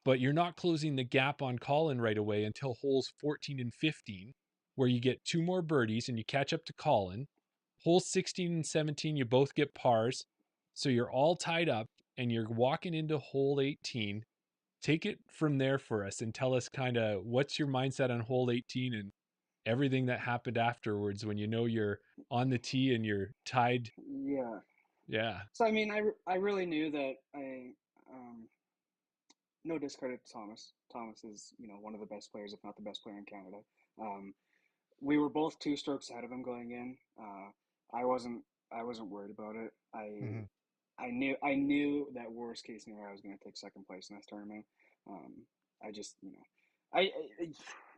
but you're not closing the gap on Colin right away until holes 14 and 15, where you get 2 more birdies and you catch up to Colin. Holes 16 and 17, you both get pars. So you're all tied up and you're walking into hole 18. Take it from there for us and tell us kind of what's your mindset on hole 18 and everything that happened afterwards when you know you're on the tee and you're tied. Yeah. So, I mean, I really knew that no discredit to Thomas. Thomas is, one of the best players, if not the best player in Canada. We were both 2 strokes ahead of him going in. I wasn't I wasn't worried about it. Mm-hmm. I knew that worst case scenario I was going to take second place in this tournament. I just, I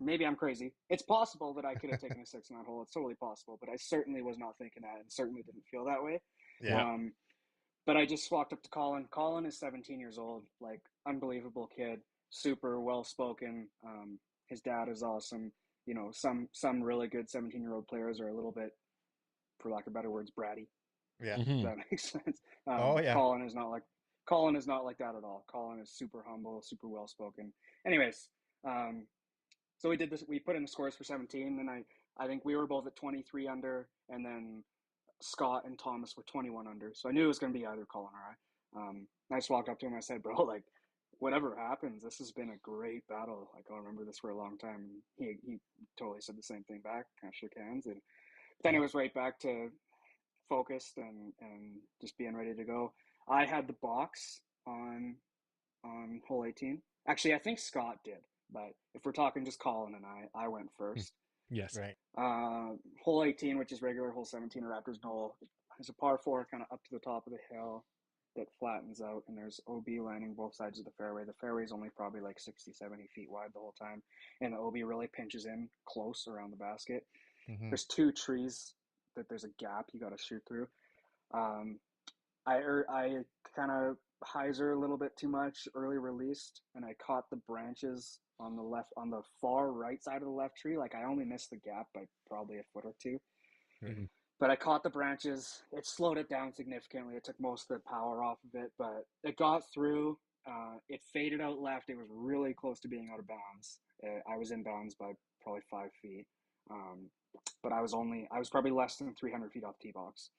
maybe I'm crazy. It's possible that I could have taken a 6 in that hole. It's totally possible, but I certainly was not thinking that, and certainly didn't feel that way. Yeah. But I just walked up to Colin. Colin is 17 years old, like unbelievable kid, super well spoken. His dad is awesome. Some really good 17-year-old players are a little bit, for lack of better words, bratty. Yeah. If that makes sense. Oh yeah. Colin is not like that at all. Colin is super humble, super well spoken. Anyways, so we did this. We put in the scores for 17, and I think we were both at 23 under, and then Scott and Thomas were 21 under. So I knew it was going to be either Colin or I. I just walked up to him. I said, "Bro, like, whatever happens, this has been a great battle. Like, I'll remember this for a long time." And he totally said the same thing back. Kind of shook hands, and then it was right back to focused and just being ready to go. I had the box on hole 18. Actually, I think Scott did, but if we're talking just Colin and I went first. Yes. Right. Hole 18, which is regular hole 17 at Raptors Knoll, is a par 4 kind of up to the top of the hill that flattens out, and there's OB lining both sides of the fairway. The fairway is only probably like 60, 70 feet wide the whole time, and the OB really pinches in close around the basket. Mm-hmm. There's 2 trees that there's a gap you got to shoot through. I kind of hyzer a little bit too much early released, and I caught the branches on the far right side of the left tree. Like, I only missed the gap by probably a foot or 2. Mm-hmm. But I caught the branches. It slowed it down significantly. It took most of the power off of it, but it got through. It faded out left. It was really close to being out of bounds. I was in bounds by probably 5 feet. But I was probably less than 300 feet off tee box.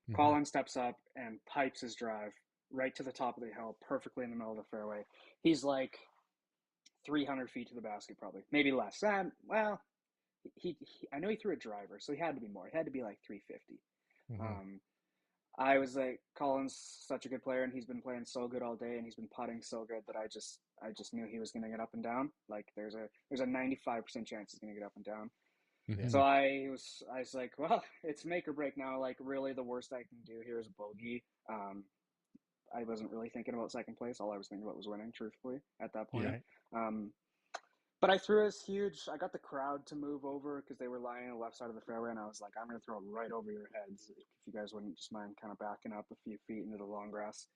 Mm-hmm. Colin steps up and pipes his drive right to the top of the hill, perfectly in the middle of the fairway. He's like 300 feet to the basket, probably, maybe less. Well, I know he threw a driver, so he had to be more. He had to be like 350. Mm-hmm. I was like, Colin's such a good player, and he's been playing so good all day, and he's been putting so good that I just knew he was going to get up and down. Like, there's a 95% chance he's going to get up and down. Mm-hmm. So I was like, well, it's make or break now. Like, really, the worst I can do here is a bogey. I wasn't really thinking about second place. All I was thinking about was winning, truthfully, at that point. Yeah. But I threw this huge. I got the crowd to move over because they were lying on the left side of the fairway, and I was like, I'm going to throw it right over your heads if you guys wouldn't just mind kind of backing up a few feet into the long grass.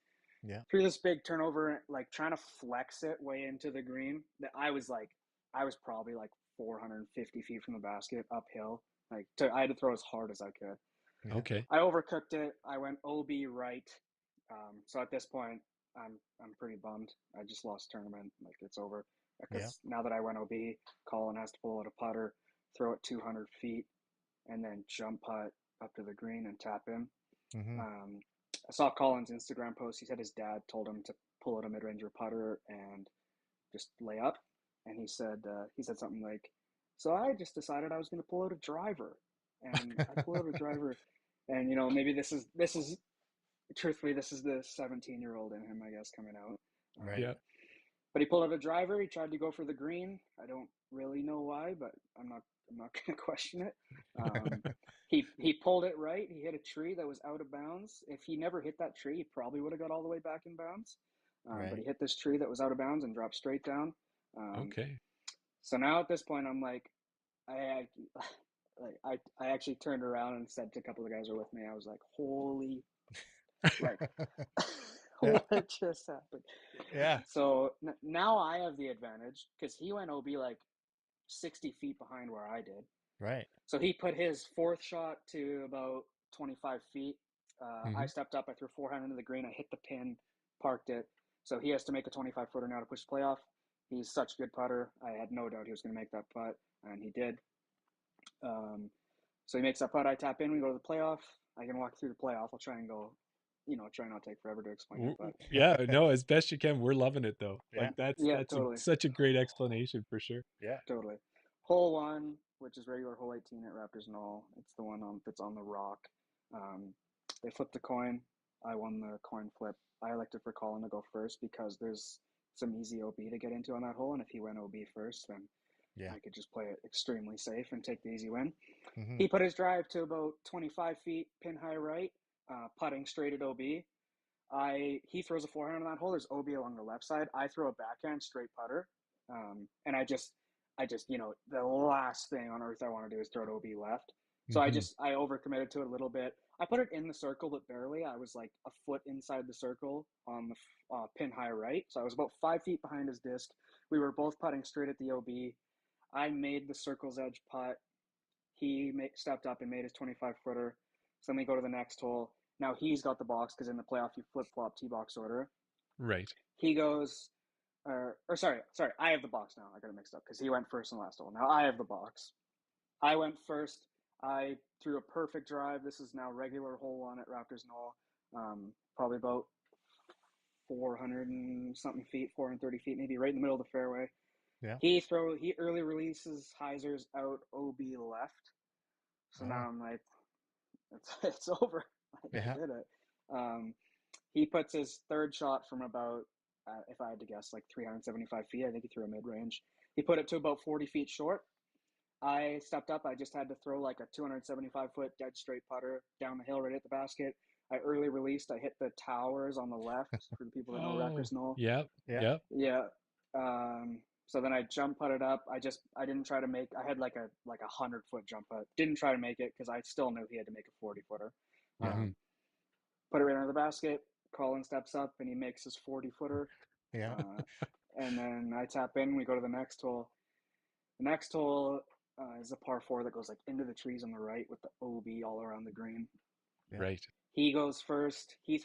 Yeah. Threw this big turnover, like trying to flex it way into the green. I was probably like 450 feet from the basket uphill. I had to throw as hard as I could. Okay. I overcooked it. I went OB right. So at this point, I'm pretty bummed. I just lost tournament. Like, it's over. Because now that I went OB, Colin has to pull out a putter, throw it 200 feet, and then jump putt up to the green and tap in. Mm-hmm. I saw Colin's Instagram post. He said his dad told him to pull out a mid-ranger putter and just lay up. And he said something like, so I just decided I was going to pull out a driver. And I pulled out a driver. And, maybe this is truthfully, this is the 17-year-old in him, I guess, coming out. Right. Yeah. But he pulled out a driver. He tried to go for the green. I don't really know why, but I'm not going to question it. He pulled it right. He hit a tree that was out of bounds. If he never hit that tree, he probably would have got all the way back in bounds. Right. But he hit this tree that was out of bounds and dropped straight down. Okay. So now at this point, I'm like, I actually turned around and said to a couple of the guys who were with me, I was like, holy, like, what just happened? Yeah. So now I have the advantage because he went OB like 60 feet behind where I did. Right. So he put his fourth shot to about 25 feet. I stepped up. I threw 400 into the green. I hit the pin, parked it. So he has to make a 25-footer now to push the playoff. He's such a good putter. I had no doubt he was going to make that putt, and he did. So he makes that putt. I tap in. We go to the playoff. I can walk through the playoff. I'll try and go, try not to take forever to explain it. But yeah, no, as best you can. We're loving it though. Yeah. Like that's totally. such a great explanation for sure. Yeah, totally. Hole 1, which is regular hole 18 at Raptors Knoll. It's the one that's on the rock. They flipped the coin. I won the coin flip. I elected for Colin to go first because there's some easy OB to get into on that hole, and if he went OB first, then I could just play it extremely safe and take the easy win. Mm-hmm. He put his drive to about 25 feet, pin high right, putting straight at OB. He throws a forehand on that hole. There's OB along the left side. I throw a backhand straight putter, and I just the last thing on earth I want to do is throw it OB left. So I overcommitted to it a little bit. I put it in the circle, but barely. I was like a foot inside the circle on the pin high right. So I was about 5 feet behind his disc. We were both putting straight at the OB. I made the circle's edge putt. He stepped up and made his 25-footer. So then we go to the next hole. Now he's got the box because in the playoff you flip-flop tee box order. Right. He goes, sorry, I have the box now. I got it mixed up because he went first in the last hole. Now I have the box. I went first. I threw a perfect drive. This is now regular hole one at Raptors Knoll. Probably about 400 and something feet, 430 feet, maybe right in the middle of the fairway. Yeah. He early releases hyzers out OB left. So now I'm like, it's over. I did it. He puts his third shot from about, if I had to guess, like 375 feet. I think he threw a mid-range. He put it to about 40 feet short. I stepped up. I just had to throw like a 275-foot dead straight putter down the hill right at the basket. I early released. I hit the towers on the left for the people that know Raptors Knoll. Yep. Yeah. So then I jump putted up. I didn't try to make. I had like a 100-foot jump putt. Didn't try to make it because I still knew he had to make a 40-footer. Put it right under the basket. Colin steps up and he makes his 40-footer. Yeah. And then I tap in. We go to the next hole. The next hole is a par 4 that goes like into the trees on the right with the OB all around the green. Yeah. Right. He goes first. He's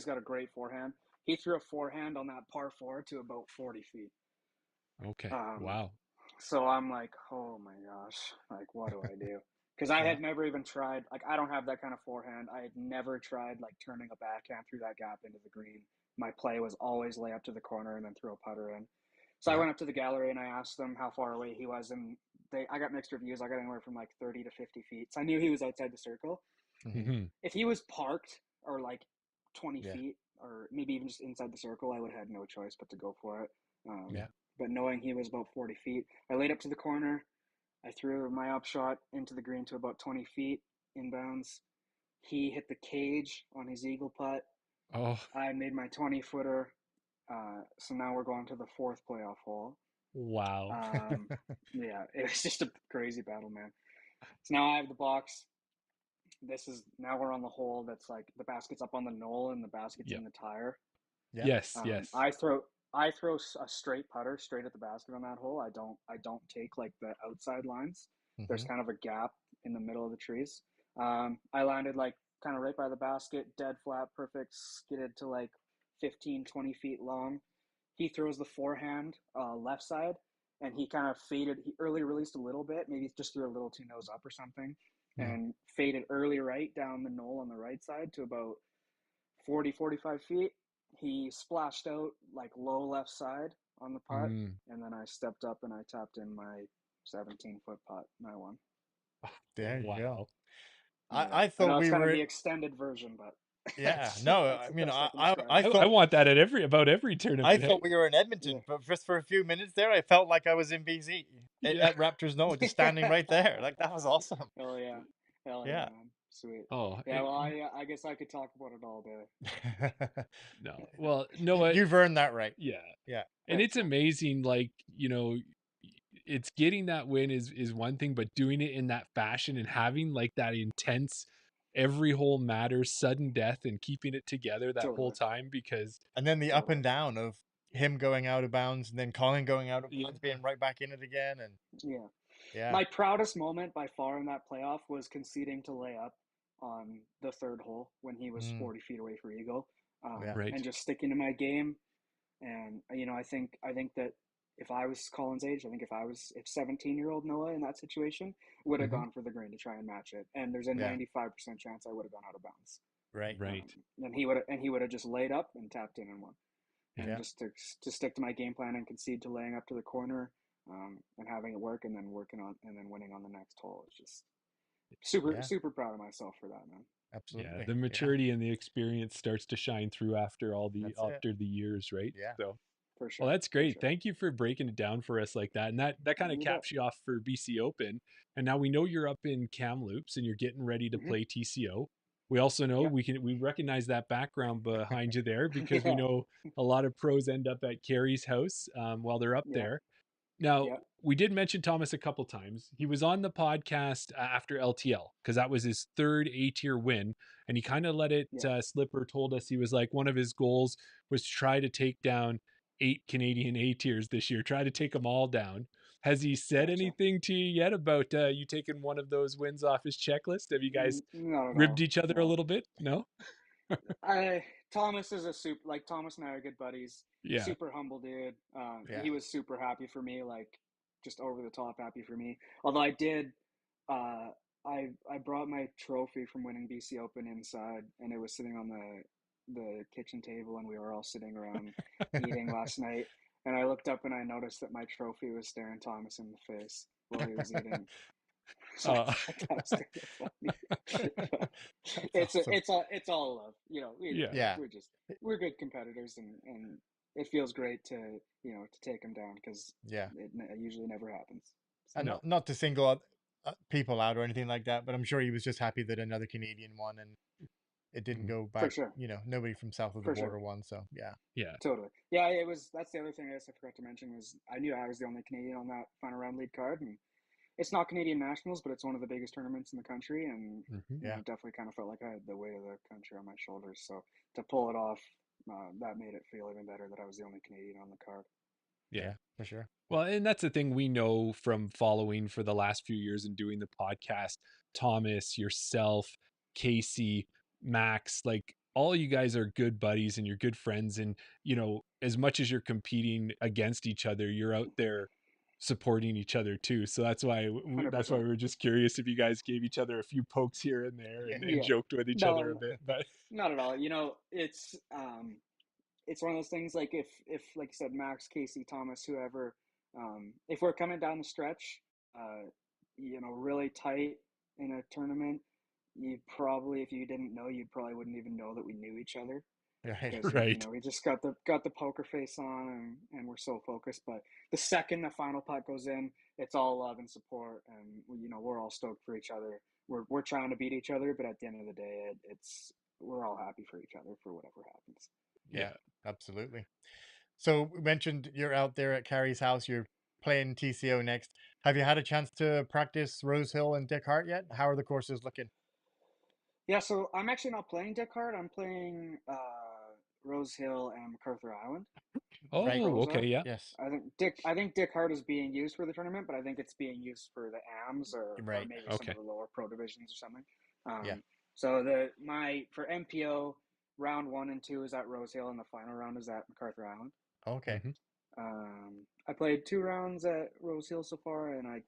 got a great forehand. He threw a forehand on that par 4 to about 40 feet. Okay. Wow. So I'm like, oh my gosh, like what do I do? Because I had never even tried. Like I don't have that kind of forehand. I had never tried like turning a backhand through that gap into the green. My play was always lay up to the corner and then throw a putter in. So I went up to the gallery and I asked them how far away he was, and I got mixed reviews. I got anywhere from like 30 to 50 feet. So I knew he was outside the circle. If he was parked or like 20 feet or maybe even just inside the circle, I would have had no choice but to go for it. But knowing he was about 40 feet, I laid up to the corner. I threw my upshot into the green to about 20 feet inbounds. He hit the cage on his eagle putt. I made my 20-footer. So now we're going to the 4th playoff hole. Wow. Yeah, it was just a crazy battle, man. So now I have the box. Now we're on the hole that's like the basket's up on the knoll and the basket's in the tire. Yes. I throw a straight putter straight at the basket on that hole. I don't take like the outside lines. There's kind of a gap in the middle of the trees. I landed like kind of right by the basket, dead flat, perfect, skidded to like 15, 20 feet long. He throws the forehand left side, and he kind of faded. He early released a little bit, maybe just threw a little too nose up or something, and faded early right down the knoll on the right side to about 40, 45 feet. He splashed out like low left side on the putt, and then I stepped up and I tapped in my 17-foot putt, and I won. There you go. Yeah. I thought it's we kind were of the extended version, but I mean, I thought I want that at every tournament. I thought we were in Edmonton, but just for a few minutes there, I felt like I was in BC at Raptors Knoll, just standing right there. Like that was awesome. Hell yeah, man. Sweet. Oh yeah. Well, I guess I could talk about it all day. No, well, no, you've earned that right. Yeah. And Thanks, it's amazing, like, it's getting that win is one thing, but doing it in that fashion and having like that intense every hole matters sudden death and keeping it together that whole time, because and then the up and down of him going out of bounds and then Colin going out of bounds, being right back in it again, and my proudest moment by far in that playoff was conceding to lay up on the 3rd hole when he was 40 feet away for eagle, and just sticking to my game. And I think that if I was Colin's age, I think if 17-year-old Noah in that situation would have gone for the green to try and match it, and there's a 95% chance I would have gone out of bounds. Right. And he would have just laid up and tapped in and won. And just to stick to my game plan and concede to laying up to the corner, and having it work, and then winning on the next hole. It's just super proud of myself for that, man. Absolutely. Yeah, the maturity and the experience starts to shine through after the years, right? Yeah. So For sure. Well, that's great. Sure. Thank you for breaking it down for us like that. And that kind of You bet. caps you off for BC Open. And now we know you're up in Kamloops and you're getting ready to Mm-hmm. play TCO. We also know we recognize that background behind you there because we know a lot of pros end up at Carey's house while they're up there. Now, we did mention Thomas a couple times. He was on the podcast after LTL because that was his third A-tier win. And he kind of let it slip or told us he was like, one of his goals was to try to take down 8 Canadian A-tiers this year, try to take them all down. Has he said anything to you yet about you taking one of those wins off his checklist? Have you guys ribbed each other a little bit? No? Thomas is a super, like, Thomas and I are good buddies. Yeah. Super humble dude. He was super happy for me, like, just over the top happy for me. Although I did, I brought my trophy from winning BC Open inside, and it was sitting on the kitchen table, and we were all sitting around eating last night. And I looked up and I noticed that my trophy was staring Thomas in the face while he was eating. So I thought that was kind of funny. It's all love, you know. We're good competitors, and it feels great to take him down because it usually never happens. So. And not to single people out or anything like that, but I'm sure he was just happy that another Canadian won and it didn't go back. For sure. You know, nobody from south of the border won, so yeah, totally. Yeah, it was. That's the other thing I guess I forgot to mention was I knew I was the only Canadian on that final round lead card, and it's not Canadian Nationals, but it's one of the biggest tournaments in the country, and it definitely kind of felt like I had the weight of the country on my shoulders. So to pull it off, that made it feel even better that I was the only Canadian on the card. Yeah, for sure. Well, and that's the thing we know from following for the last few years and doing the podcast. Thomas, yourself, Casey, Max, like all you guys are good buddies and you're good friends. And, you know, as much as you're competing against each other, you're out there supporting each other too. So that's why we were just curious if you guys gave each other a few pokes here and there and joked with each other a bit. But not at all. You know, it's one of those things like if like you said, Max, Casey, Thomas, whoever, if we're coming down the stretch, you know, really tight in a tournament, you probably, if you didn't know, you probably wouldn't even know that we knew each other. Right. You know, we just got the poker face on and we're so focused. But the second the final putt goes in, it's all love and support, and you know, we're all stoked for each other. We're trying to beat each other, but at the end of the day, we're all happy for each other for whatever happens. Yeah, absolutely. So we mentioned you're out there at Carey's house. You're playing TCO next. Have you had a chance to practice Rose Hill and Dick Hart yet? How are the courses looking? Yeah, so I'm actually not playing Dick Hart. I'm playing Rose Hill and MacArthur Island. Oh, okay, yeah. Yes. I think Dick Hart is being used for the tournament, but I think it's being used for the AMs or maybe some of the lower pro divisions or something. So for MPO, round 1 and 2 is at Rose Hill, and the final round is at MacArthur Island. Okay. I played 2 rounds at Rose Hill so far, and I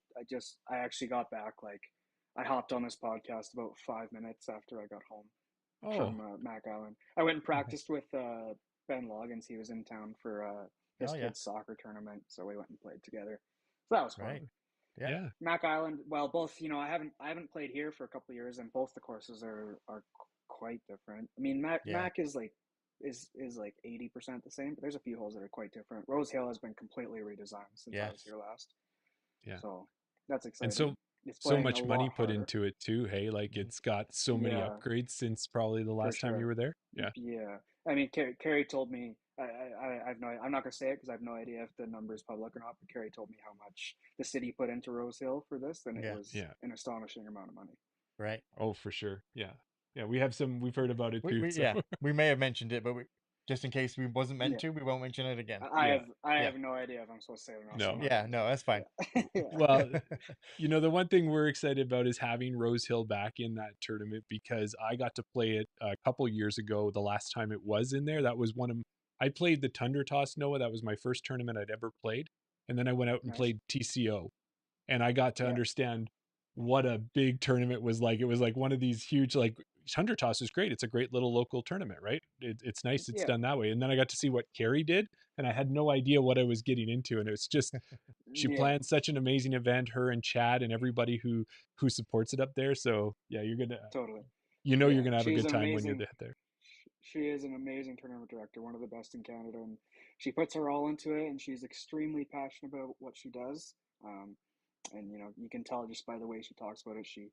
actually got back, like, I hopped on this podcast about 5 minutes after I got home from Mac Island. I went and practiced with Ben Loggins. He was in town for his kid's soccer tournament, so we went and played together. So that was fun. Right. Yeah. Mac Island, well, both, you know, I haven't played here for a couple of years, and both the courses are quite different. I mean, Mac is like 80% the same, but there's a few holes that are quite different. Rose Hill has been completely redesigned since I was here last. Yeah. So that's exciting. And so much money put into it too. Hey, like it's got so many upgrades since probably the last time you were there. Yeah. Yeah. I mean, Carrie told me, I'm not going to say it because I have no idea if the number is public or not, but Carrie told me how much the city put into Rose Hill for this, and it was an astonishing amount of money. Right. Oh, for sure. Yeah. Yeah. We've heard about it too. We may have mentioned it, but just in case we wasn't meant to, we won't mention it again. I have no idea if I'm supposed to say it or not. No. Yeah, no, that's fine. Well, you know, the one thing we're excited about is having Rose Hill back in that tournament because I got to play it a couple years ago. The last time it was in there, that was I played the Thunder Toss, Noah. That was my first tournament I'd ever played. And then I went out and played TCO, and I got to understand what a big tournament was like. It was like one of these huge, like, Thunder Toss is great. It's a great little local tournament, right? It's nice it's done that way. And then I got to see what Carrie did, and I had no idea what I was getting into. And it was just, she planned such an amazing event, her and Chad and everybody who supports it up there. So yeah, you're gonna you're gonna have a good time when you're there. She is an amazing tournament director, one of the best in Canada, and she puts her all into it, and she's extremely passionate about what she does. And you can tell just by the way she talks about it, she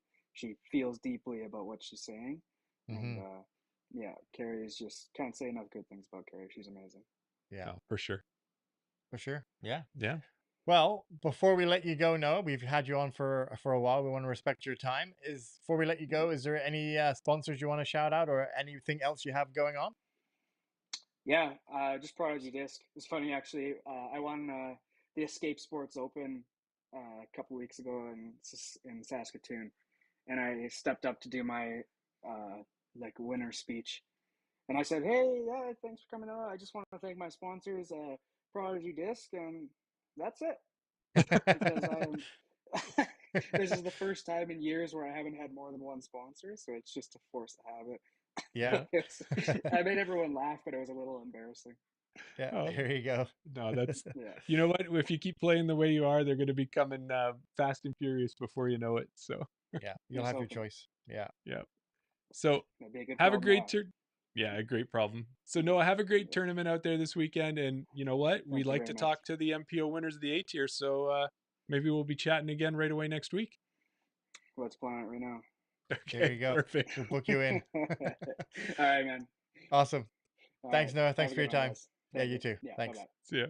feels deeply about what she's saying. And yeah, Carrie is just can't say enough good things about Carrie. She's amazing. Yeah, for sure. For sure. Yeah. Yeah. Well, before we let you go, Noah, we've had you on for a while. We want to respect your time. Before we let you go, is there any sponsors you want to shout out or anything else you have going on? Yeah, just Prodigy Disc. It's funny actually. I won the Escape Sports Open a couple weeks ago in Saskatoon, and I stepped up to do my like winner speech, and I said, "Hey, yeah, thanks for coming on. I just want to thank my sponsors, Prodigy Disc, and that's it." Because I am. This is the first time in years where I haven't had more than one sponsor, so it's just a force to have it. Yeah. I made everyone laugh, but it was a little embarrassing. Yeah, Oh, there you go. no, that's Yeah. you know what? If you keep playing the way you are, they're going to be coming fast and furious before you know it. So Yeah, you'll have your choice. Yeah. yeah. So That'd be a good have a problem to great have. turn. Yeah, a great problem. So Noah, have a great tournament out there this weekend. And you know what? We Thank you like very to much. talk to the MPO winners of the A tier. So maybe we'll be chatting again right away next week. Let's plan it right now. There Okay, you go. perfect. We'll book you in. All right, man. Awesome. All Thanks, right. Noah. Have Thanks a for good your one, time. guys. Yeah, Thank you you. too. Yeah. Thanks. Bye-bye. See ya.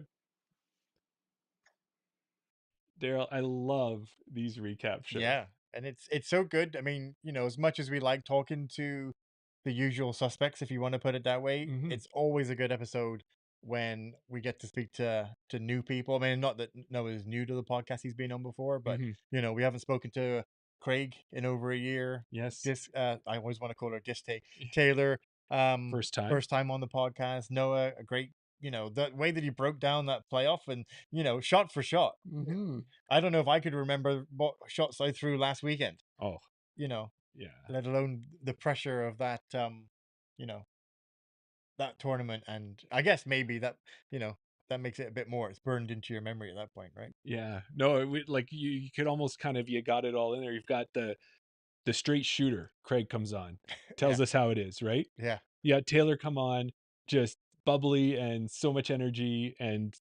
Daryl, I love these recap shows. Yeah, and it's so good. I mean, as much as we like talking to the usual suspects, if you want to put it that way, it's always a good episode when we get to speak to new people. I mean, not that Noah's new to the podcast; he's been on before, but we haven't spoken to Craig in over a year. Yes. I always want to call her Taylor. First time on the podcast. Noah, a great. The way that he broke down that playoff and shot for shot. I don't know if I could remember what shots I threw last weekend. Oh, yeah. Let alone the pressure of that, that tournament, and I guess maybe that, that makes it a bit more. It's burned into your memory at that point, right? Yeah. No, like you could almost kind of you got it all in there. You've got the straight shooter. Craig comes on, tells us how it is, right? Yeah. You got Taylor come on, just bubbly and so much energy and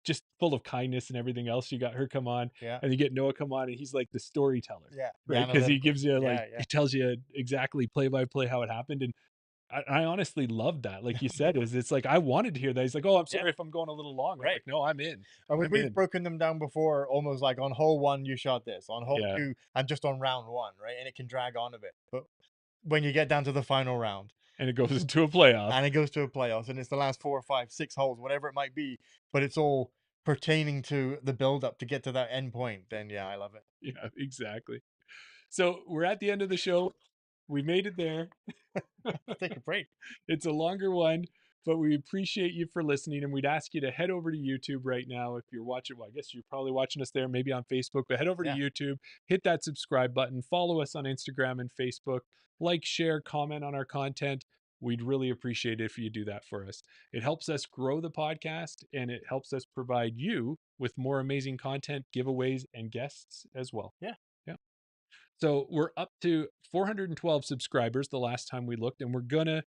just full of kindness and everything else. You got her come on, and you get Noah come on, and he's like the storyteller, right? Because he gives you he tells you exactly play by play how it happened, and I honestly loved that. Like you said, it's like I wanted to hear that. He's like, "Oh, I'm sorry if I'm going a little long." I'm like, "No, I'm in." We've broken them down before, almost like on hole 1 you shot this, on hole 2 and just on round 1, right? And it can drag on a bit, but when you get down to the final round, and it goes into a playoff, and it's the last 4 or 5, 6 holes, whatever it might be, but it's all pertaining to the build up to get to that end point, then yeah, I love it. Yeah, exactly. So we're at the end of the show. We made it there. Take a break. It's a longer one, but we appreciate you for listening. And we'd ask you to head over to YouTube right now if you're watching. Well, I guess you're probably watching us there, maybe on Facebook, but head over to YouTube, hit that subscribe button, follow us on Instagram and Facebook, like, share, comment on our content. We'd really appreciate it if you do that for us. It helps us grow the podcast and it helps us provide you with more amazing content, giveaways, and guests as well. Yeah. So we're up to 412 subscribers the last time we looked, and we're going to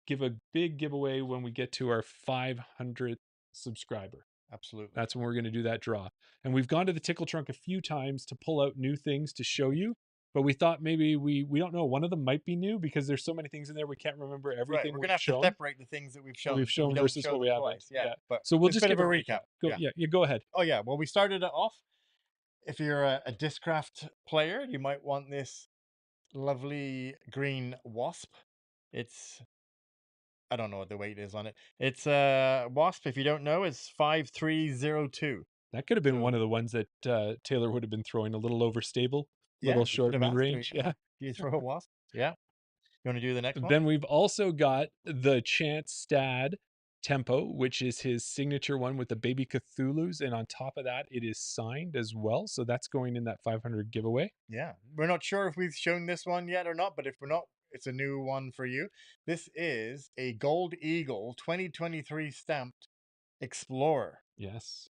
give a big giveaway when we get to our 500th subscriber. Absolutely. That's when we're going to do that draw. And we've gone to the Tickle Trunk a few times to pull out new things to show you, but we thought maybe we don't know. One of them might be new because there's so many things in there we can't remember everything. Right, we're gonna have to separate the things that we've shown. Versus what we haven't. Yeah, but so we'll just give a bit of a recap. Go ahead. Oh yeah, well we started it off. If you're a Discraft player, you might want this lovely green wasp. It's I don't know what the weight is on it. It's wasp. If you don't know, it's 5302. That could have been one of the ones that Taylor would have been throwing a little overstable, little short mid range. Yeah. You throw a wasp. Yeah. You want to do the next one? Then we've also got the Chance Stad Tempo, which is his signature one with the baby Cthulhu's, and on top of that, it is signed as well. So that's going in that 500 giveaway. Yeah, we're not sure if we've shown this one yet or not, but if we're not, it's a new one for you. This is a Gold Eagle 2023 stamped Explorer. Yes.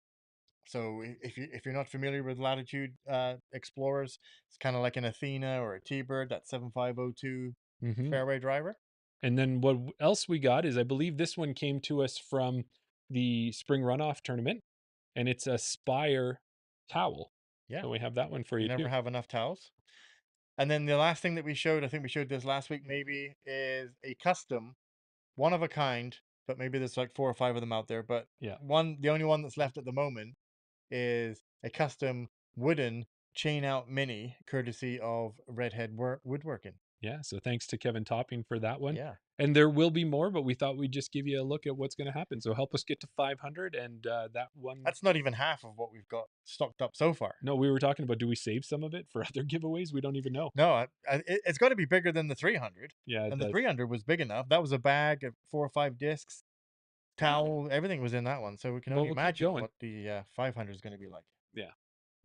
So if you're not familiar with Latitude Explorers, it's kind of like an Athena or a T-Bird, that 7502 fairway driver. And then what else we got is, I believe this one came to us from the spring runoff tournament, and it's a Spire towel. Yeah. So we have that one for you never too. have enough towels. And then the last thing that we showed, I think we showed this last week maybe, is a custom, one of a kind, but maybe there's like 4 or 5 of them out there. But Yeah. the only one that's left at the moment is a custom wooden chain out mini, courtesy of Redhead Woodworking. Yeah. So thanks to Kevin Topping for that one. Yeah. And there will be more, but we thought we'd just give you a look at what's going to happen. So help us get to 500, and that one. That's not even half of what we've got stocked up so far. No, we were talking about, do we save some of it for other giveaways? We don't even know. No, it's got to be bigger than the 300. Yeah, and the 300 was big enough. That was a bag of 4 or 5 discs, towel, everything was in that one. So we can only imagine what the 500 is going to be like. Yeah.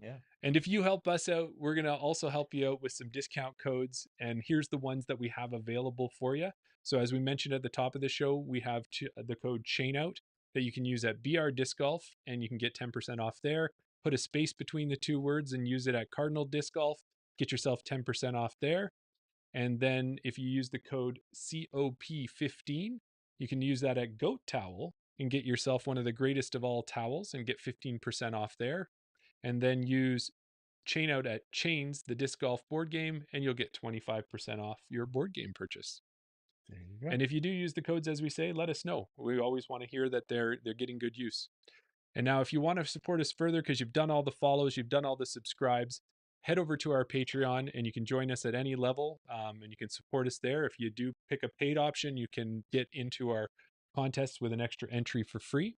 Yeah. And if you help us out, we're going to also help you out with some discount codes. And here's the ones that we have available for you. So as we mentioned at the top of the show, we have the code CHAINOUT that you can use at BR Disc Golf, and you can get 10% off there. Put a space between the two words and use it at Cardinal Disc Golf. Get yourself 10% off there. And then if you use the code COP15, you can use that at Goat Towel and get yourself one of the greatest of all towels and get 15% off there. And then use Chain Out at Chains, the disc golf board game, and you'll get 25% off your board game purchase. There you go. And if you do use the codes as we say, let us know. We always want to hear that they're getting good use. And now if you want to support us further, because you've done all the follows, you've done all the subscribes, head over to our Patreon and you can join us at any level, and you can support us there. If you do pick a paid option, you can get into our contests with an extra entry for free.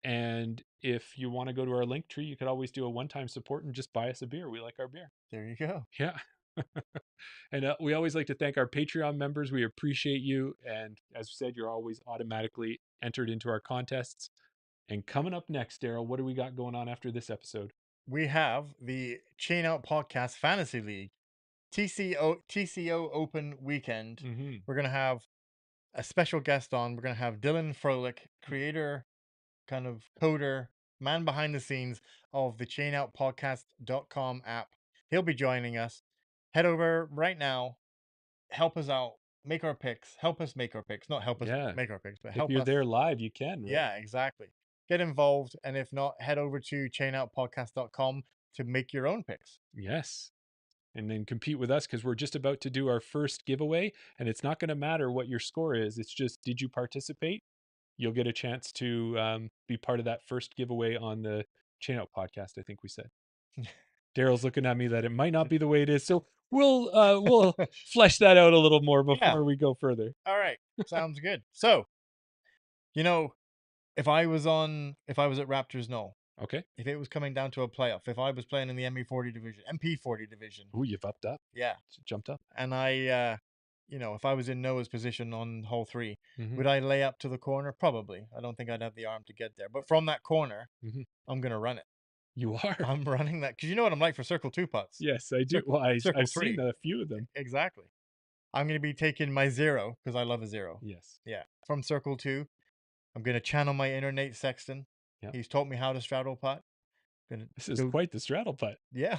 And if you want to go to our link tree, you could always do a one-time support and just buy us a beer. We like our beer. There you go. Yeah. And we always like to thank our Patreon members. We appreciate you. And as we said, you're always automatically entered into our contests. And coming up next, Daryl, what do we got going on after this episode? We have the Chain Out Podcast Fantasy League TCO Open Weekend. Mm-hmm. We're going to have a special guest on. We're going to have Dylan Froelich, creator, kind of coder, man behind the scenes of the chainoutpodcast.com app. He'll be joining us. Head over right now. Help us out. Make our picks. Help us make our picks. Not help us make our picks, but help us. If you're there live, you can. Right? Yeah, exactly. Get involved. And if not, head over to chainoutpodcast.com to make your own picks. Yes. And then compete with us, because we're just about to do our first giveaway. And it's not going to matter what your score is. It's just, did you participate? You'll get a chance to be part of that first giveaway on the Chain Out podcast, I think we said. Daryl's looking at me that it might not be the way it is. So we'll flesh that out a little more before we go further. All right. Sounds good. So, if I was at Raptors Knoll, okay, if it was coming down to a playoff, if I was playing in the MP40 division. Ooh, you've upped up. Yeah. Jumped up. And I, if I was in Noah's position on hole 3, would I lay up to the corner? Probably. I don't think I'd have the arm to get there. But from that corner, I'm going to run it. You are? I'm running that. Because you know what I'm like for circle 2 putts. Yes, I do. I've seen a few of them. Exactly. I'm going to be taking my 0, because I love a 0. Yes. Yeah. From circle 2, I'm going to channel my inner Nate Sexton. Yep. He's taught me how to straddle putt. This is quite the straddle putt. Yeah.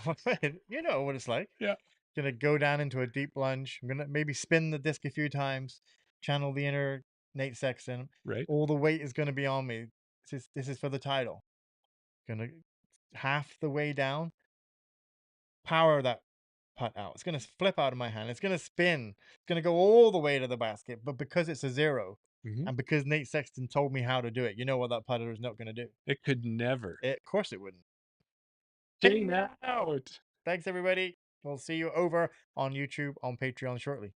You know what it's like. Yeah. Going to go down into a deep lunge. I'm going to maybe spin the disc a few times, channel the inner Nate Sexton. Right. All the weight is going to be on me. This is for the title. Going to half the way down, power that putt out. It's going to flip out of my hand. It's going to spin. It's going to go all the way to the basket. But because it's a 0, and because Nate Sexton told me how to do it, you know what that putter is not going to do. It could never. Of course it wouldn't. Chain out. Thanks, everybody. We'll see you over on YouTube, on Patreon shortly.